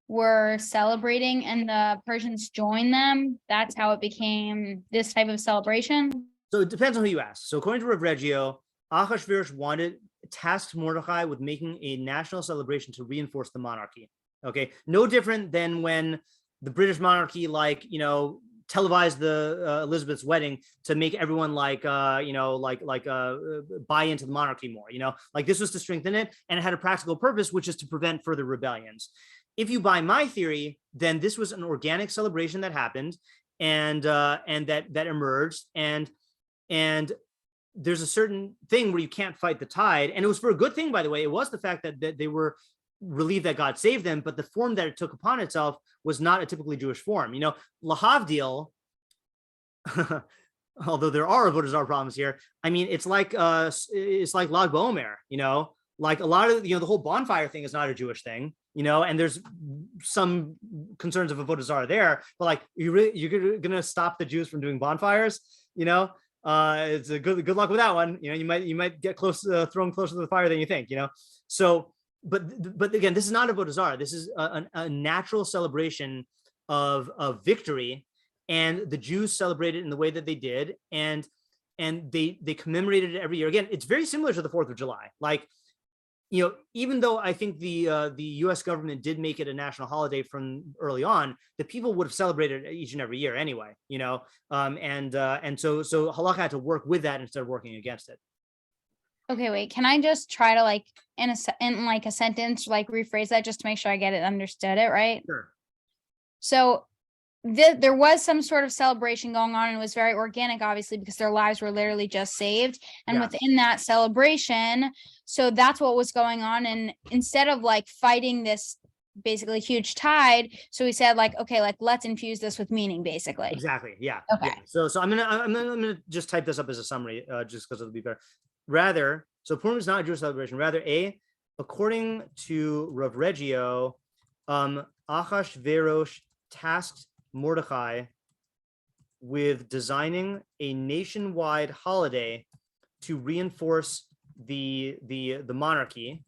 were celebrating and the Persians joined them, that's how it became this type of celebration. So it depends on who you ask. So according to Rav Reggio, Achashverosh tasked Mordechai with making a national celebration to reinforce the monarchy. Okay, no different than when the British monarchy, televised the Elizabeth's wedding to make everyone buy into the monarchy more. This was to strengthen it, and it had a practical purpose, which is to prevent further rebellions. If you buy my theory, then this was an organic celebration that happened, and that emerged, and there's a certain thing where you can't fight the tide, and it was for a good thing, by the way. It was the fact that they were relieved that God saved them, but the form that it took upon itself was not a typically Jewish form. Lahavdil, although there are avodah zarah problems here, I mean, it's like Lag BaOmer, like a lot of, the whole bonfire thing is not a Jewish thing, and there's some concerns of avodah zarah there, but like, you're going to stop the Jews from doing bonfires, it's a good luck with that one. You might get thrown closer to the fire than you think, so, but again, this is not avodah zarah. This is a natural celebration of victory, and the Jews celebrated in the way that they did, and they commemorated it every year. Again, it's very similar to the 4th of July. Even though I think the U.S. government did make it a national holiday from early on, the people would have celebrated it each and every year anyway. So halacha had to work with that instead of working against it. Okay, wait, can I just try to in a sentence, rephrase that just to make sure I get it, understood it, right? Sure. So there was some sort of celebration going on, and it was very organic, obviously, because their lives were literally just saved. And within that celebration, so that's what was going on. And instead of fighting this basically huge tide, so we said okay, let's infuse this with meaning, basically. Exactly. Yeah. Okay. Yeah. So I'm gonna just type this up as a summary, just because it'll be better. Rather, so Purim is not a Jewish celebration. Rather, according to Rav Reggio, Achashverosh tasked Mordechai with designing a nationwide holiday to reinforce the monarchy,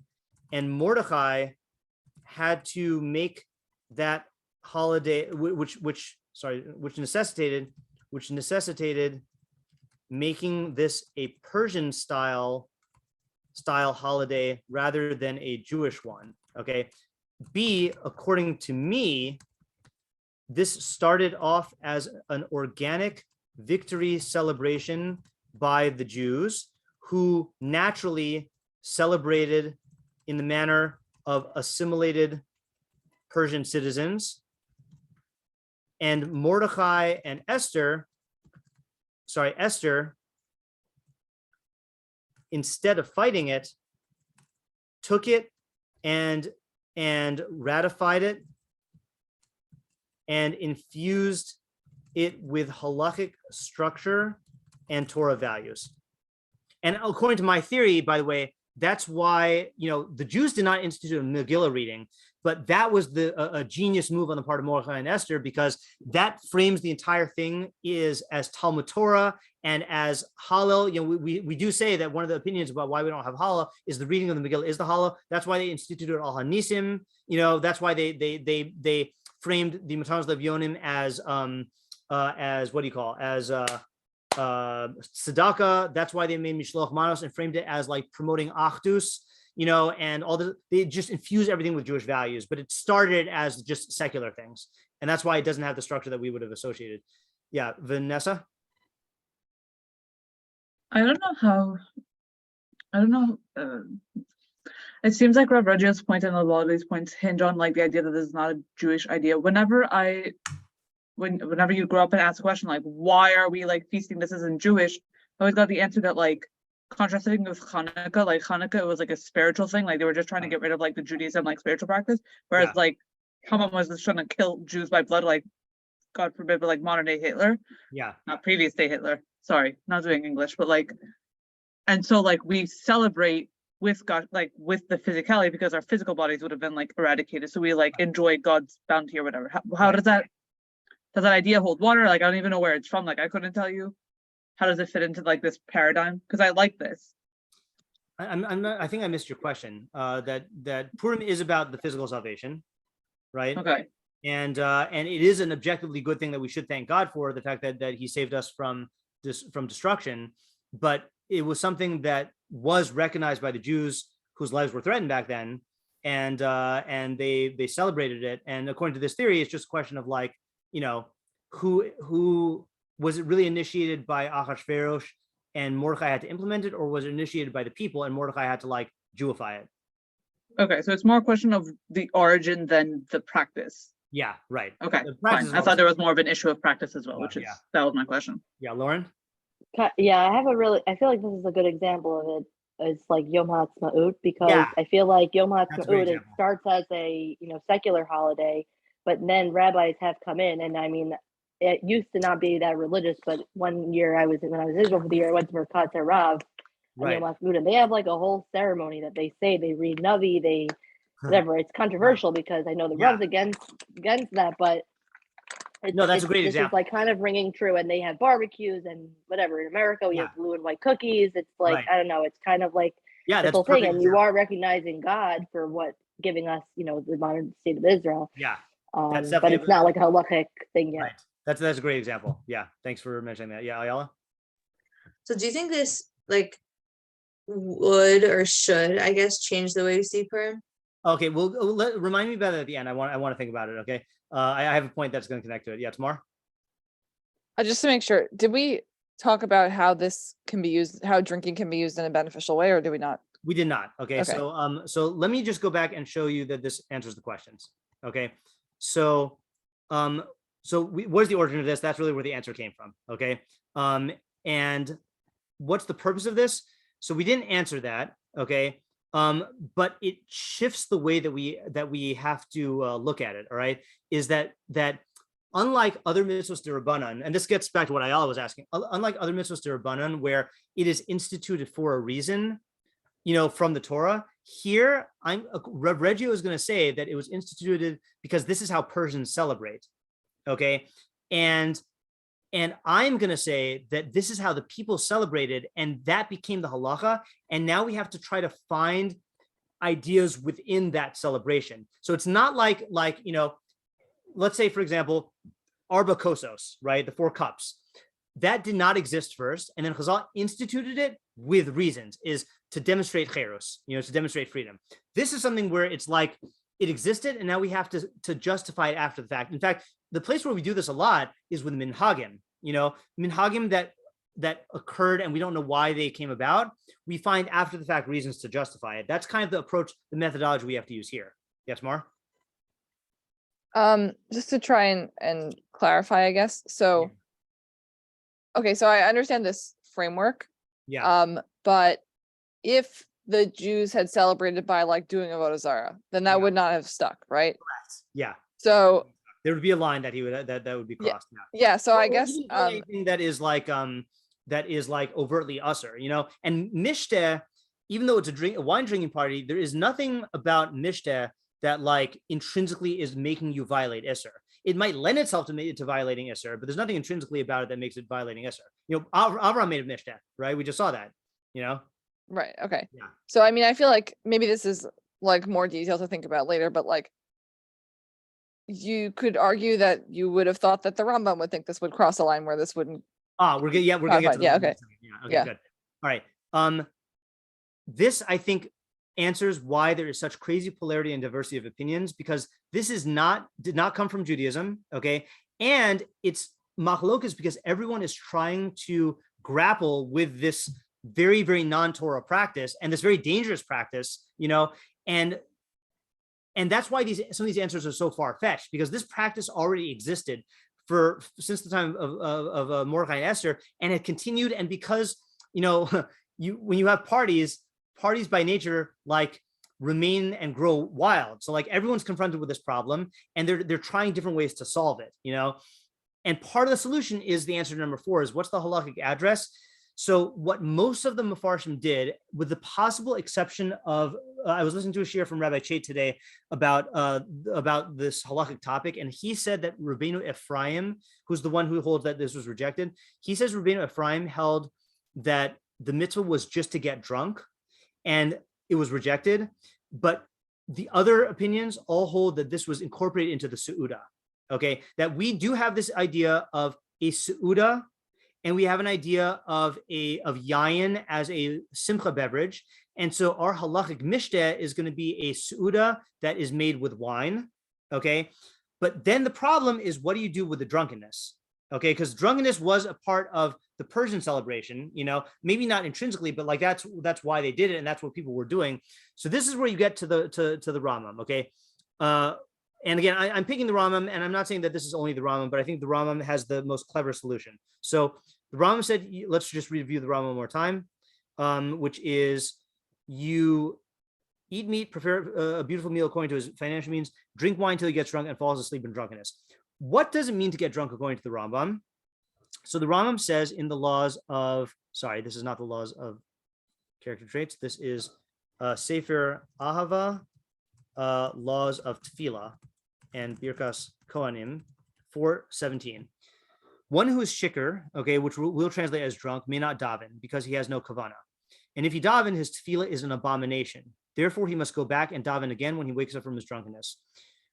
and Mordechai had to make that holiday, which necessitated making this a Persian style holiday rather than a Jewish one. Okay. B, according to me, this started off as an organic victory celebration by the Jews, who naturally celebrated in the manner of assimilated Persian citizens. And Mordechai and Esther, instead of fighting it, took it and ratified it and infused it with halachic structure and Torah values. And according to my theory, by the way, that's why, the Jews did not institute a Megillah reading, but that was a genius move on the part of Mordechai and Esther, because that frames the entire thing as Talmud Torah and as Hallel. We do say that one of the opinions about why we don't have Hallel is the reading of the Megillah is the Hallel. That's why they instituted Al Hanisim. That's why they framed the Matanos Levionim as what do you call, as tzedakah. That's why they made Mishloach Manos and framed it as promoting Achdus, and they just infuse everything with Jewish values, but it started as just secular things. And that's why it doesn't have the structure that we would have associated. Yeah, Vanessa? I don't know. It seems like Rav Reggio's point and a lot of these points hinge on the idea that this is not a Jewish idea. Whenever you grow up and ask a question why are we feasting, this isn't Jewish, I always got the answer that contrasting with Hanukkah, Hanukkah was a spiritual thing, they were just trying to get rid of the Judaism spiritual practice, whereas Haman was just trying to kill Jews by blood, God forbid, but modern day Hitler, not previous day Hitler, sorry, not doing English, but and so we celebrate with God, like with the physicality, because our physical bodies would have been like eradicated. So we like enjoy God's bounty or whatever. How Right. does that idea hold water? Like, I don't even know where it's from. Like, I couldn't tell you. How does it fit into like this paradigm? Because I like this. I'm not, I think I missed your question. That Purim is about the physical salvation, right? Okay. And it is an objectively good thing that we should thank God for, the fact that he saved us from destruction. But it was something that was recognized by the Jews whose lives were threatened back then, and they celebrated it. And according to this theory, it's just a question of like, you know, who was it really initiated by Achashverosh and Mordechai had to implement it, or was it initiated by the people and Mordechai had to like Jewify it? Okay, so it's more a question of the origin than the practice. Yeah, right. Okay, The fine. practice I is thought there was more of an issue of practice as well, Yeah, which is yeah. that was my question. Yeah, Lauren. Yeah, I feel like this is a good example of it. It's like Yom HaAtzmaut, because Yeah. I feel like Yom That's a great HaAtzmaut, it example. starts as a secular holiday, but then rabbis have come in, and I mean, it used to not be that religious, but one year when I was in Israel for the year, I went to Merkat Rav on Yom Right. HaAtzmaut, and they have like a whole ceremony that they say, they read Navi, they whatever. It's controversial because I know the Yeah. Rav's against that, but No, that's a great this example. is like kind of ringing true, and they have barbecues and whatever. In America, we Yeah. have blue and white cookies. It's like, Right. I don't know. It's kind of like Yeah, this that's whole thing, perfect and you example. are recognizing God for what giving us, the modern state of Israel. Yeah, But definitely it's not like a halachic thing yet. right. That's a great example. Yeah, thanks for mentioning that. Yeah, Ayala. So do you think this like would or should, I guess, change the way we see Purim? Okay, well, remind me about it at the end. I want to think about it. Okay, I have a point that's going to connect to it. Yeah, Tamar. Just to make sure, did we talk about how this can be used, how drinking can be used in a beneficial way, or did we not? We did not. Okay, Okay. so let me just go back and show you that this answers the questions. Okay, so where's the origin of this? That's really where the answer came from. Okay, and what's the purpose of this? So we didn't answer that. Okay, but it shifts the way that we have to look at it. All right, is that unlike other mitzvos d'Rabbanan, and this gets back to what Ayala was asking, unlike other mitzvos d'Rabbanan, where it is instituted for a reason, from the Torah, here Rav Reggio is going to say that it was instituted because this is how Persians celebrate. Okay, and I'm going to say that this is how the people celebrated, and that became the halacha. And now we have to try to find ideas within that celebration. So it's not like let's say, for example, Arba Kosos, right? The 4 cups. That did not exist first. And then Chazal instituted it with reasons, is to demonstrate cheros, to demonstrate freedom. This is something where it's like it existed, and now we have to justify it after the fact. In fact, the place where we do this a lot is with minhagim, minhagim that occurred and we don't know why they came about. We find after the fact reasons to justify it. That's kind of the approach, the methodology we have to use here. Yes, Mar? Just to try and clarify, I guess. So, okay, so I understand this framework. Yeah. But if the Jews had celebrated by like doing Avodah Zarah, then that would not have stuck, right? Yeah. So there would be a line that that would be crossed. yeah. So I guess anything that is like overtly usher, and mishteh, even though it's a wine drinking party, there is nothing about mishteh that like intrinsically is making you violate Isser. It might lend itself to violating Isser, but there's nothing intrinsically about it that makes it violating Isser. Avram made a mishteh, right? We just saw that, Right. Okay. Yeah. So, I mean, I feel like maybe this is like more detail to think about later, but like you could argue that you would have thought that the Rambam would think this would cross a line where this wouldn't. We're gonna get to yeah. that. Okay. Yeah. Okay. Yeah. Good. All right. This I think answers why there is such crazy polarity and diversity of opinions, because this did not come from Judaism. Okay. And it's machlokas because everyone is trying to grapple with this very, very non-Torah practice and this very dangerous practice, and that's why some of these answers are so far-fetched, because this practice already existed since the time of Mordechai and Esther, and it continued. And because when you have parties by nature like remain and grow wild, so like everyone's confronted with this problem, and they're trying different ways to solve it, and part of the solution is the answer to number 4 is what's the halachic address. So what most of the Mefarshim did, with the possible exception of, I was listening to a shiur from Rabbi Chait today about this halachic topic, and he said that Rabbeinu Ephraim, who's the one who holds that this was rejected, he says Rabbeinu Ephraim held that the mitzvah was just to get drunk, and it was rejected. But the other opinions all hold that this was incorporated into the Seudah. Okay, that we do have this idea of a Seudah, and we have an idea of yayin as a simcha beverage. And so our halachic mishteh is going to be a Seudah that is made with wine. Okay, but then the problem is, what do you do with the drunkenness? Okay, because drunkenness was a part of the Persian celebration, maybe not intrinsically, but like that's why they did it, and that's what people were doing. So this is where you get to the Rambam. Okay, and again, I'm picking the Rambam, and I'm not saying that this is only the Rambam, but I think the Rambam has the most clever solution. So the Rambam said, let's just review the Rambam one more time, which is, you eat meat, prepare a beautiful meal according to his financial means, drink wine till he gets drunk and falls asleep in drunkenness. What does it mean to get drunk according to the Rambam? So the Rambam says in the laws of, sorry, this is not the laws of character traits. This is Sefer Ahava, laws of Tefillah, and Birkas Kohanim 4:17. One who is shiur, okay, which we'll translate as drunk, may not daven because he has no kavana. And if he daven, his tefillah is an abomination. Therefore, he must go back and daven again when he wakes up from his drunkenness.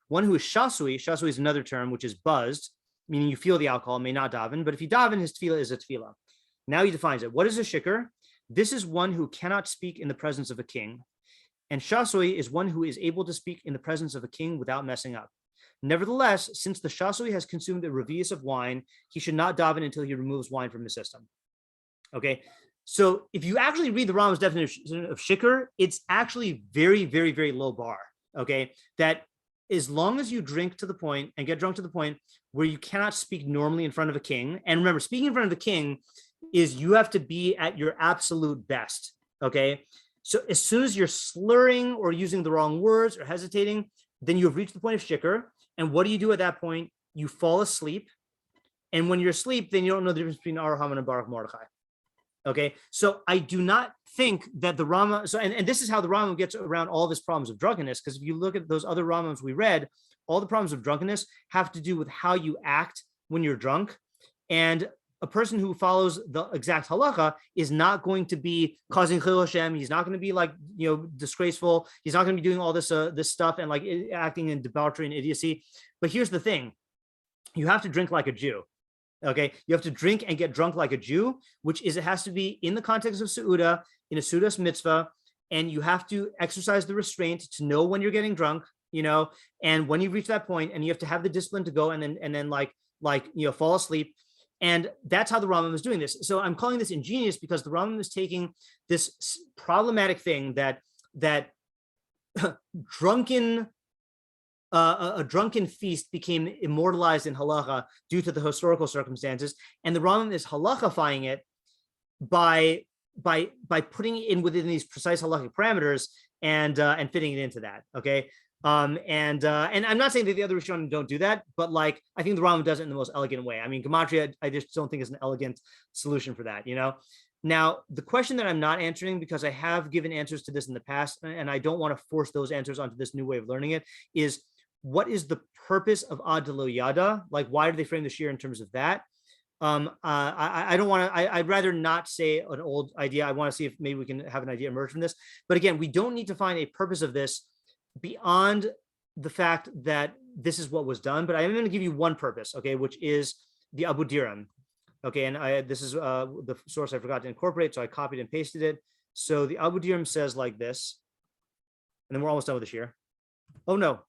One who is shasui is another term, which is buzzed, meaning you feel the alcohol, may not daven. But if he daven, his tefillah is a tefillah. Now he defines it. What is a shiur? This is one who cannot speak in the presence of a king. And shasui is one who is able to speak in the presence of a king without messing up. Nevertheless, since the shasui has consumed a revius of wine, he should not daven until he removes wine from his system. Okay, so if you actually read the Rambam's definition of shiur, it's actually very, very, very low bar. Okay, that as long as you drink to the point and get drunk to the point where you cannot speak normally in front of a king, and remember, speaking in front of the king is you have to be at your absolute best. Okay, so as soon as you're slurring or using the wrong words or hesitating, then you have reached the point of shiur. And what do you do at that point? You fall asleep. And when you're asleep, then you don't know the difference between Araham and Baruch Mordechai. Okay, so I do not think that the Rama, so and this is how the Rama gets around all of his problems of drunkenness, because if you look at those other Ramams we read, all the problems of drunkenness have to do with how you act when you're drunk. And a person who follows the exact halacha is not going to be causing chilul Hashem. He's not going to be like, disgraceful. He's not going to be doing all this this stuff and like acting in debauchery and idiocy. But here's the thing: you have to drink like a Jew. Okay, you have to drink and get drunk like a Jew, which is, it has to be in the context of Seudah, in a Seudas mitzvah, and you have to exercise the restraint to know when you're getting drunk, and when you reach that point, and you have to have the discipline to go and then fall asleep. And that's how the Rambam is doing this. So I'm calling this ingenious because the Rambam is taking this problematic thing that a drunken feast became immortalized in halacha due to the historical circumstances, and the Rambam is halachifying it by putting it in within these precise halachic parameters and fitting it into that. Okay. And I'm not saying that the other Rishonim don't do that, but like, I think the Rambam does it in the most elegant way. I mean, gematria, I just don't think is an elegant solution for that, Now, the question that I'm not answering, because I have given answers to this in the past, and I don't want to force those answers onto this new way of learning it, is what is the purpose of ad lo yada? Like, why do they frame the shiur in terms of that? I don't want to, I'd rather not say an old idea. I want to see if maybe we can have an idea emerge from this. But again, we don't need to find a purpose of this beyond the fact that this is what was done. But I'm going to give you one purpose, okay, which is the Abu Diram. Okay, and this is the source I forgot to incorporate, so I copied and pasted it. So the Abu Diram says like this, and then we're almost done with the shiur. Oh no,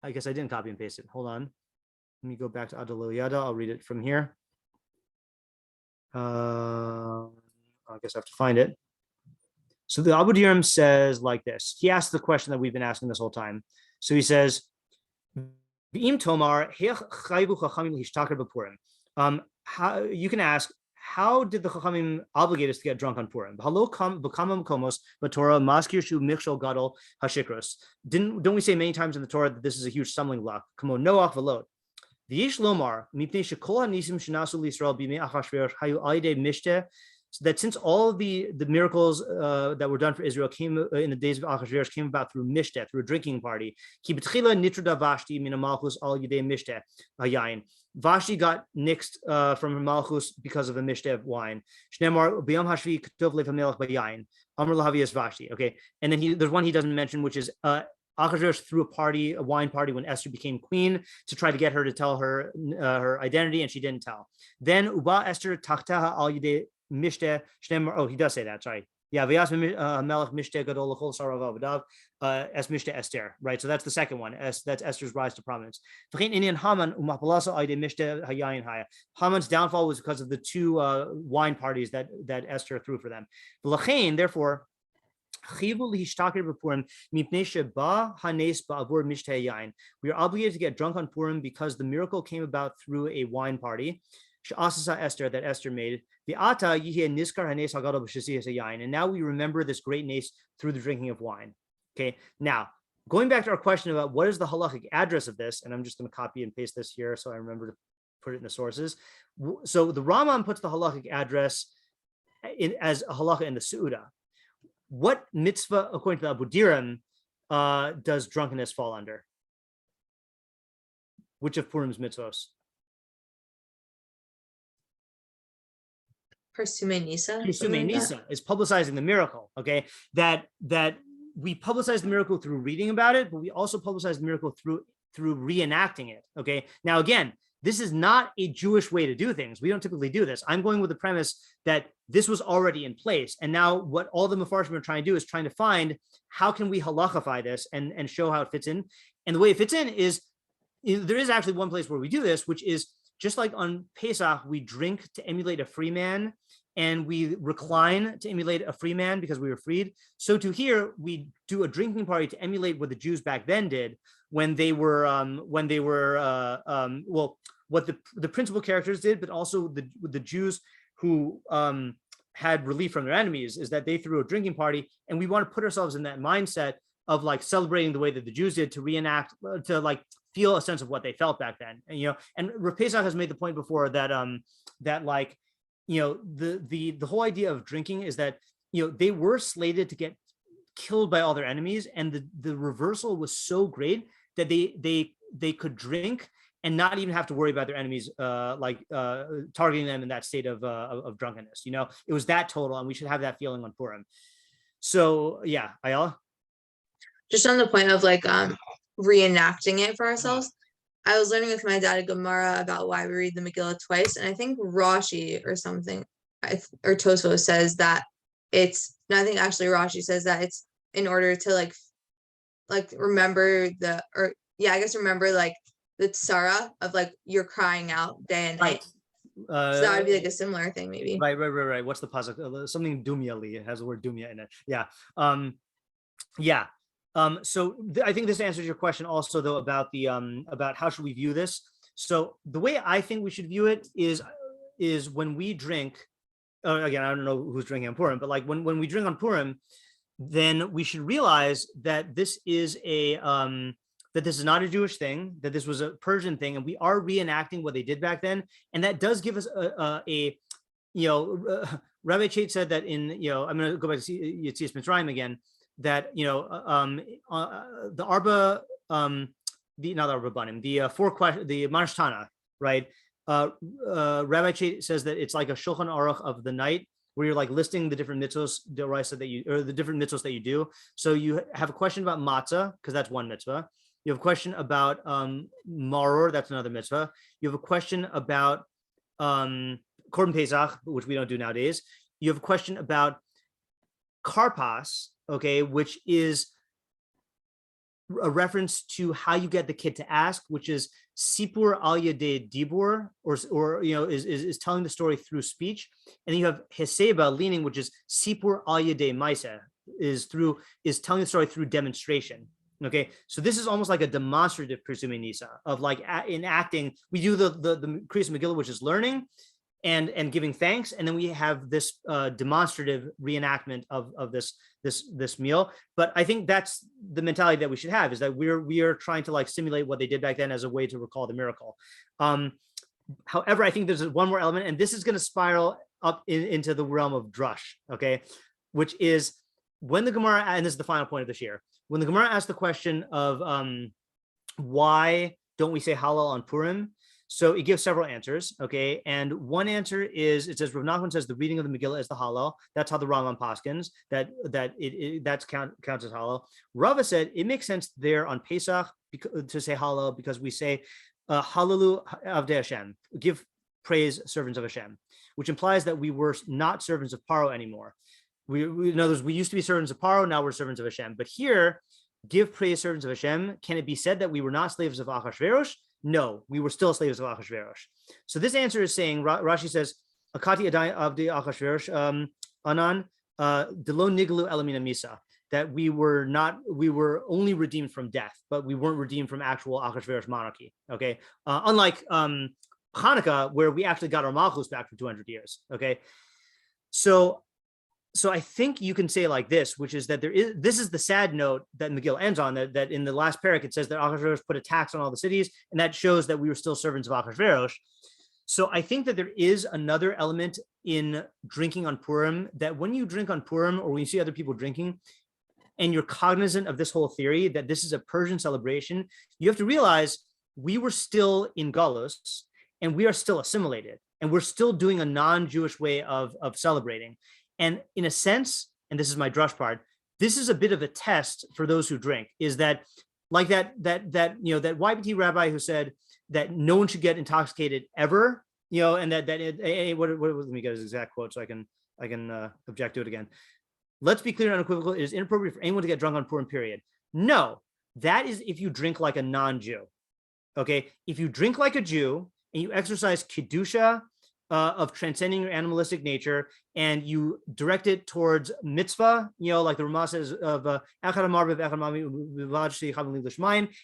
I guess I didn't copy and paste it. Hold on, let me go back to Ad lo yada. I'll read it from here. I guess I have to find it. So the Abu Diram says like this. He asks the question that we've been asking this whole time. So he says, "V'im tomar chayvu chachamim lishtaker b'Purim." How you can ask, how did the Chachamim obligate us to get drunk on Purim? Don't we say many times in the Torah that this is a huge stumbling block? V'yesh lomar mipnei shekol hanisim shenasu l'Yisrael b'mei Achashverosh hayu al yedei mishteh. So that since all of the miracles that were done for Israel came in the days of Achashverosh came about through mishteh, through a drinking party. Ki b'tchila nitruda Vashti min malchus al yedei mishteh hayayin. Vashti got nixed from her malchus because of a mishteh of wine. Shneimar b'yom hashvi ketov lev hamelech bayayin. Amar lahavias Vashti. Okay, and then there's one he doesn't mention, which is Achashverosh threw a wine party when Esther became queen to try to get her to tell her her identity, and she didn't tell. Then Uba Esther tachtaha al yedei mishteh shneimar. Oh, he does say that. Sorry. Yeah, v'yas melech mishteh gadol l'chol sarav avadav es mishteh Esther. Right. So that's the second one. That's Esther's rise to prominence. Haman's downfall was because of the two wine parties that Esther threw for them. Therefore, we are obligated to get drunk on Purim because the miracle came about through a wine party Esther that Esther made. And now we remember this great nace through the drinking of wine. Okay, now going back to our question about what is the halachic address of this, and I'm just going to copy and paste this here so I remember to put it in the sources. So the Rambam puts the halachic address as a halacha in the Seudah. What mitzvah, according to the Abu Diram, does drunkenness fall under? Which of Purim's mitzvos? Pirkei Nisa. Pirkei Nisa is publicizing the miracle. Okay, that we publicize the miracle through reading about it, but we also publicize the miracle through reenacting it. Okay, now again, this is not a Jewish way to do things. We don't typically do this. I'm going with the premise that this was already in place. And now what all the Mefarshim are trying to do is trying to find how can we halachify this and show how it fits in. And the way it fits in is, there is actually one place where we do this, which is just like on Pesach, we drink to emulate a free man and we recline to emulate a free man because we were freed. So to here, we do a drinking party to emulate what the Jews back then did when they were what the principal characters did, but also the Jews who had relief from their enemies, is that they threw a drinking party, and we want to put ourselves in that mindset of like celebrating the way that the Jews did, to reenact, to like feel a sense of what they felt back then. And and Rav Pesach has made the point before that that like the whole idea of drinking is that they were slated to get killed by all their enemies, and the reversal was so great that they could drink and not even have to worry about their enemies targeting them in that state of drunkenness. It was that total, and we should have that feeling on Purim. So yeah, Ayala? Just on the point of like reenacting it for ourselves, I was learning with my dad a Gemara about why we read the Megillah twice, and I think Rashi or something, or Tosfos says that it's, no, I think actually Rashi says that it's in order to like remember remember like the tzara of like you're crying out day and night. So that would be like a similar thing, maybe. Right. What's the pasuk? Something dumya-li. It has the word dumya in it. Yeah. So I think this answers your question also, though, about the about how should we view this. So the way I think we should view it is when we drink. Again, I don't know who's drinking on Purim, but like when we drink on Purim, then we should realize that this is that this is not a Jewish thing, that this was a Persian thing, and we are reenacting what they did back then, and that does give us Rabbi Chait said that in I'm going to go back to Yetzias Mitzrayim again, that the Arba not the Arba Banim, the four questions, the Manishtana, right? Rabbi Chait says that it's like a Shulchan Aruch of the night, where you're like listing the different mitzvos d'oraisa the different mitzvos that you do. So you have a question about matzah, because that's one mitzvah. You have a question about maror, that's another mitzvah. You have a question about Korban Pesach, which we don't do nowadays. You have a question about karpas, okay, which is a reference to how you get the kid to ask, which is sipur al yedei dibur, or is telling the story through speech. And then you have heseba, leaning, which is sipur al yedei maisa, is telling the story through demonstration. Okay, so this is almost like a demonstrative Pirkei Nisa of like enacting. We do the Kriyas Megillah, which is learning, and giving thanks, and then we have this demonstrative reenactment of this meal. But I think that's the mentality that we should have, is that we are trying to like simulate what they did back then as a way to recall the miracle. However, I think there's one more element, and this is going to spiral up into the realm of drush, okay, which is when the Gemara, and this is the final point of the shiur, when the Gemara asks the question of why don't we say Hallel on Purim? So it gives several answers, okay? And one answer is, it says, Rav Nachman says the reading of the Megillah is the Hallel. That's how the Rambam paskins, that's counts as Hallel. Rava said it makes sense there on Pesach to say Hallel, because we say Hallelu Avdei Hashem, give praise servants of Hashem, which implies that we were not servants of Paro anymore. We in other words, we used to be servants of Paro, now we're servants of Hashem. But here, give praise servants of Hashem, can it be said that we were not slaves of Achashverosh? No, we were still slaves of Achashverosh. So this answer is saying, Rashi says, Akati adai avdi Achashverosh anan delo niglu elamina misa, that we were only redeemed from death, but we weren't redeemed from actual Achashverosh monarchy. Okay, unlike Hanukkah, where we actually got our malchus back for 200 years. Okay, so I think you can say like this, which is that this is the sad note that Megillah ends on, that in the last parak it says that Achashverosh put a tax on all the cities, and that shows that we were still servants of Achashverosh. So I think that there is another element in drinking on Purim, that when you drink on Purim, or when you see other people drinking, and you're cognizant of this whole theory that this is a Persian celebration, you have to realize we were still in Galus, and we are still assimilated, and we're still doing a non-Jewish way of celebrating. And in a sense, and this is my drush part, this is a bit of a test for those who drink, is that like that YBT rabbi who said that no one should get intoxicated ever, and let me get his exact quote so I can object to it again. Let's be clear and unequivocal, it is inappropriate for anyone to get drunk on Purim, period. No, that is if you drink like a non-Jew. Okay, if you drink like a Jew and you exercise kedusha, of transcending your animalistic nature, and you direct it towards mitzvah, like the Ramah says of and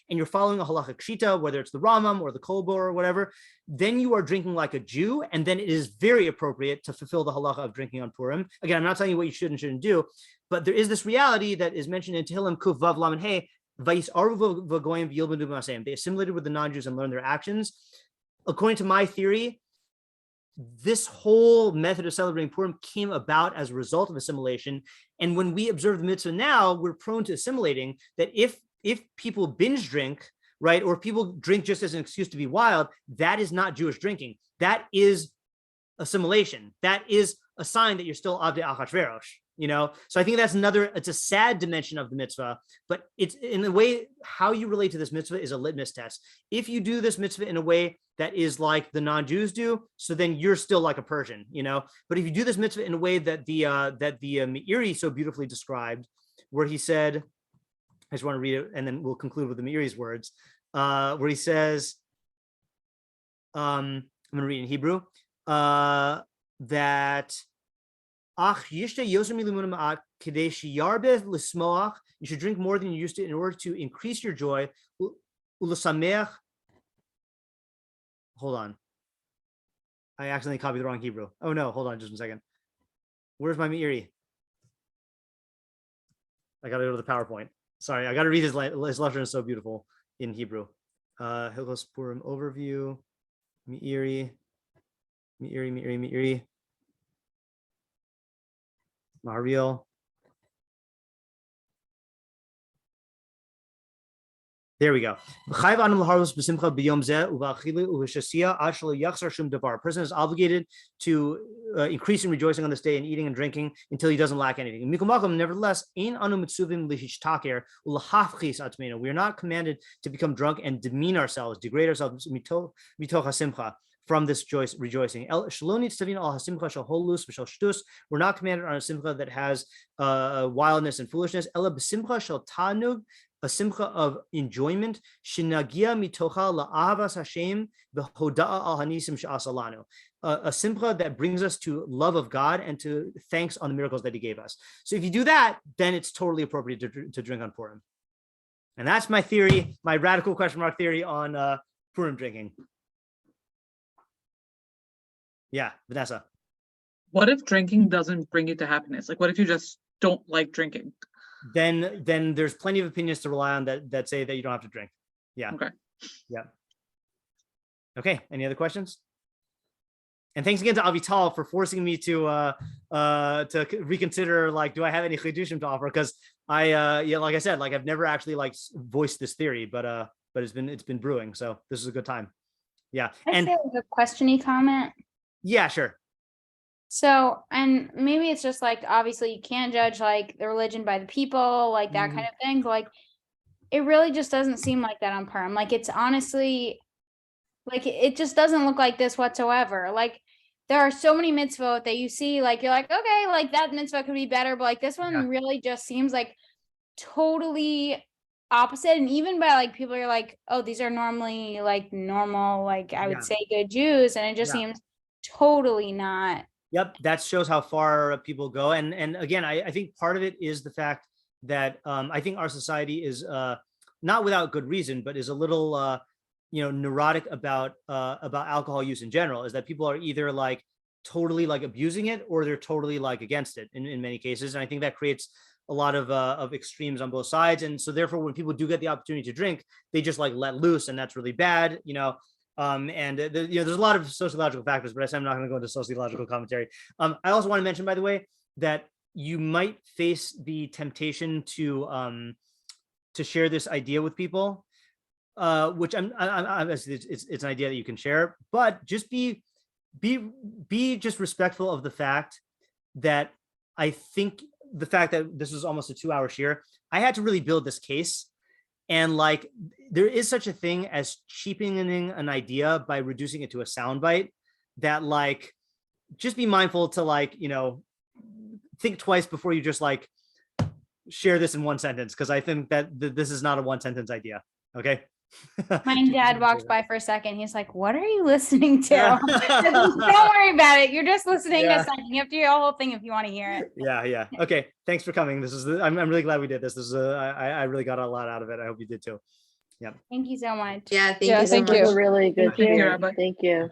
you're following a halachic shita, whether it's the Ramam or the Kolbo or whatever, then you are drinking like a Jew, and then it is very appropriate to fulfill the halacha of drinking on Purim. Again, I'm not telling you what you should and shouldn't do, but there is this reality that is mentioned in Tehillim Kuf Vav Lamed Hey, they assimilated with the non-Jews and learned their actions. According to my theory, this whole method of celebrating Purim came about as a result of assimilation. And when we observe the mitzvah now, we're prone to assimilating, that if people binge drink, right, or people drink just as an excuse to be wild, that is not Jewish drinking. That is assimilation. That is a sign that you're still Avdei Achashverosh. So I think that's it's a sad dimension of the mitzvah, but it's in a way, how you relate to this mitzvah is a litmus test. If you do this mitzvah in a way that is like the non-Jews do, so then you're still like a Persian, but if you do this mitzvah in a way that the Meiri so beautifully described, where he said, I just want to read it and then we'll conclude with the Meiri's words, where he says, I'm going to read in Hebrew, that you should drink more than you used to in order to increase your joy. Hold on. I accidentally copied the wrong Hebrew. Oh no, hold on just a second. Where's my Meiri? I gotta go to the PowerPoint. Sorry, I gotta read his lecture, is so beautiful in Hebrew. Hilchos Purim overview. Meiri. Mariel. There we go. A person is obligated to increase in rejoicing on this day and eating and drinking until he doesn't lack anything. Nevertheless, we are not commanded to become drunk and demean ourselves, degrade ourselves from this rejoicing. We're not commanded on a simcha that has wildness and foolishness. A simcha of enjoyment, a simcha that brings us to love of God and to thanks on the miracles that he gave us. So if you do that, then it's totally appropriate to drink on Purim. And that's my theory, my radical question mark theory on Purim drinking. Yeah, Vanessa. What if drinking doesn't bring you to happiness? Like, what if you just don't like drinking? Then there's plenty of opinions to rely on that say that you don't have to drink. Yeah. Okay. Yeah. Okay. Any other questions? And thanks again to Avital for forcing me to reconsider, like, do I have any chidushim to offer? Because yeah, like I said, like I've never actually like voiced this theory, but it's been brewing. So this is a good time. Yeah. I And say like a questiony comment. yeah, sure. So, and maybe it's just like, obviously you can't judge like the religion by the people, like that kind of thing. But like, it really just doesn't seem like that on Purim. Like, it's honestly, like, it just doesn't look like this whatsoever. Like, there are so many mitzvot that you see, like, you're like, okay, like that mitzvah could be better. But like, this one really just seems like totally opposite. And even by like people are like, oh, these are normally like normal, like I would say good Jews. And it just seems totally not. Yep, that shows how far people go. And again, I think part of it is the fact that I think our society is not without good reason, but is a little neurotic about alcohol use in general. Is that people are either like totally like abusing it, or they're totally like against it in many cases. And I think that creates a lot of extremes on both sides. And so therefore, when people do get the opportunity to drink, they just like let loose, and that's really bad. There's a lot of sociological factors, but I'm not going to go into sociological commentary. I also want to mention, by the way, that you might face the temptation to share this idea with people, which it's an idea that you can share, but just be just respectful of the fact that I think the fact that this was almost a 2-hour shiur, I had to really build this case. And like, there is such a thing as cheapening an idea by reducing it to a soundbite, that like, just be mindful to like, think twice before you just like share this in one sentence. Cause I think that this is not a 1-sentence idea. Okay. My dad walked by for a second. He's like, what are you listening to? Don't worry about it. You're just listening to something. You have to hear the whole thing if you want to hear it. Yeah. Okay. Thanks for coming. I'm really glad we did this. This is I really got a lot out of it. I hope you did too. Yeah. Thank you so much. Yeah. Thank you so much. It was a really good Thank you, shiur. Rabbi. Thank you.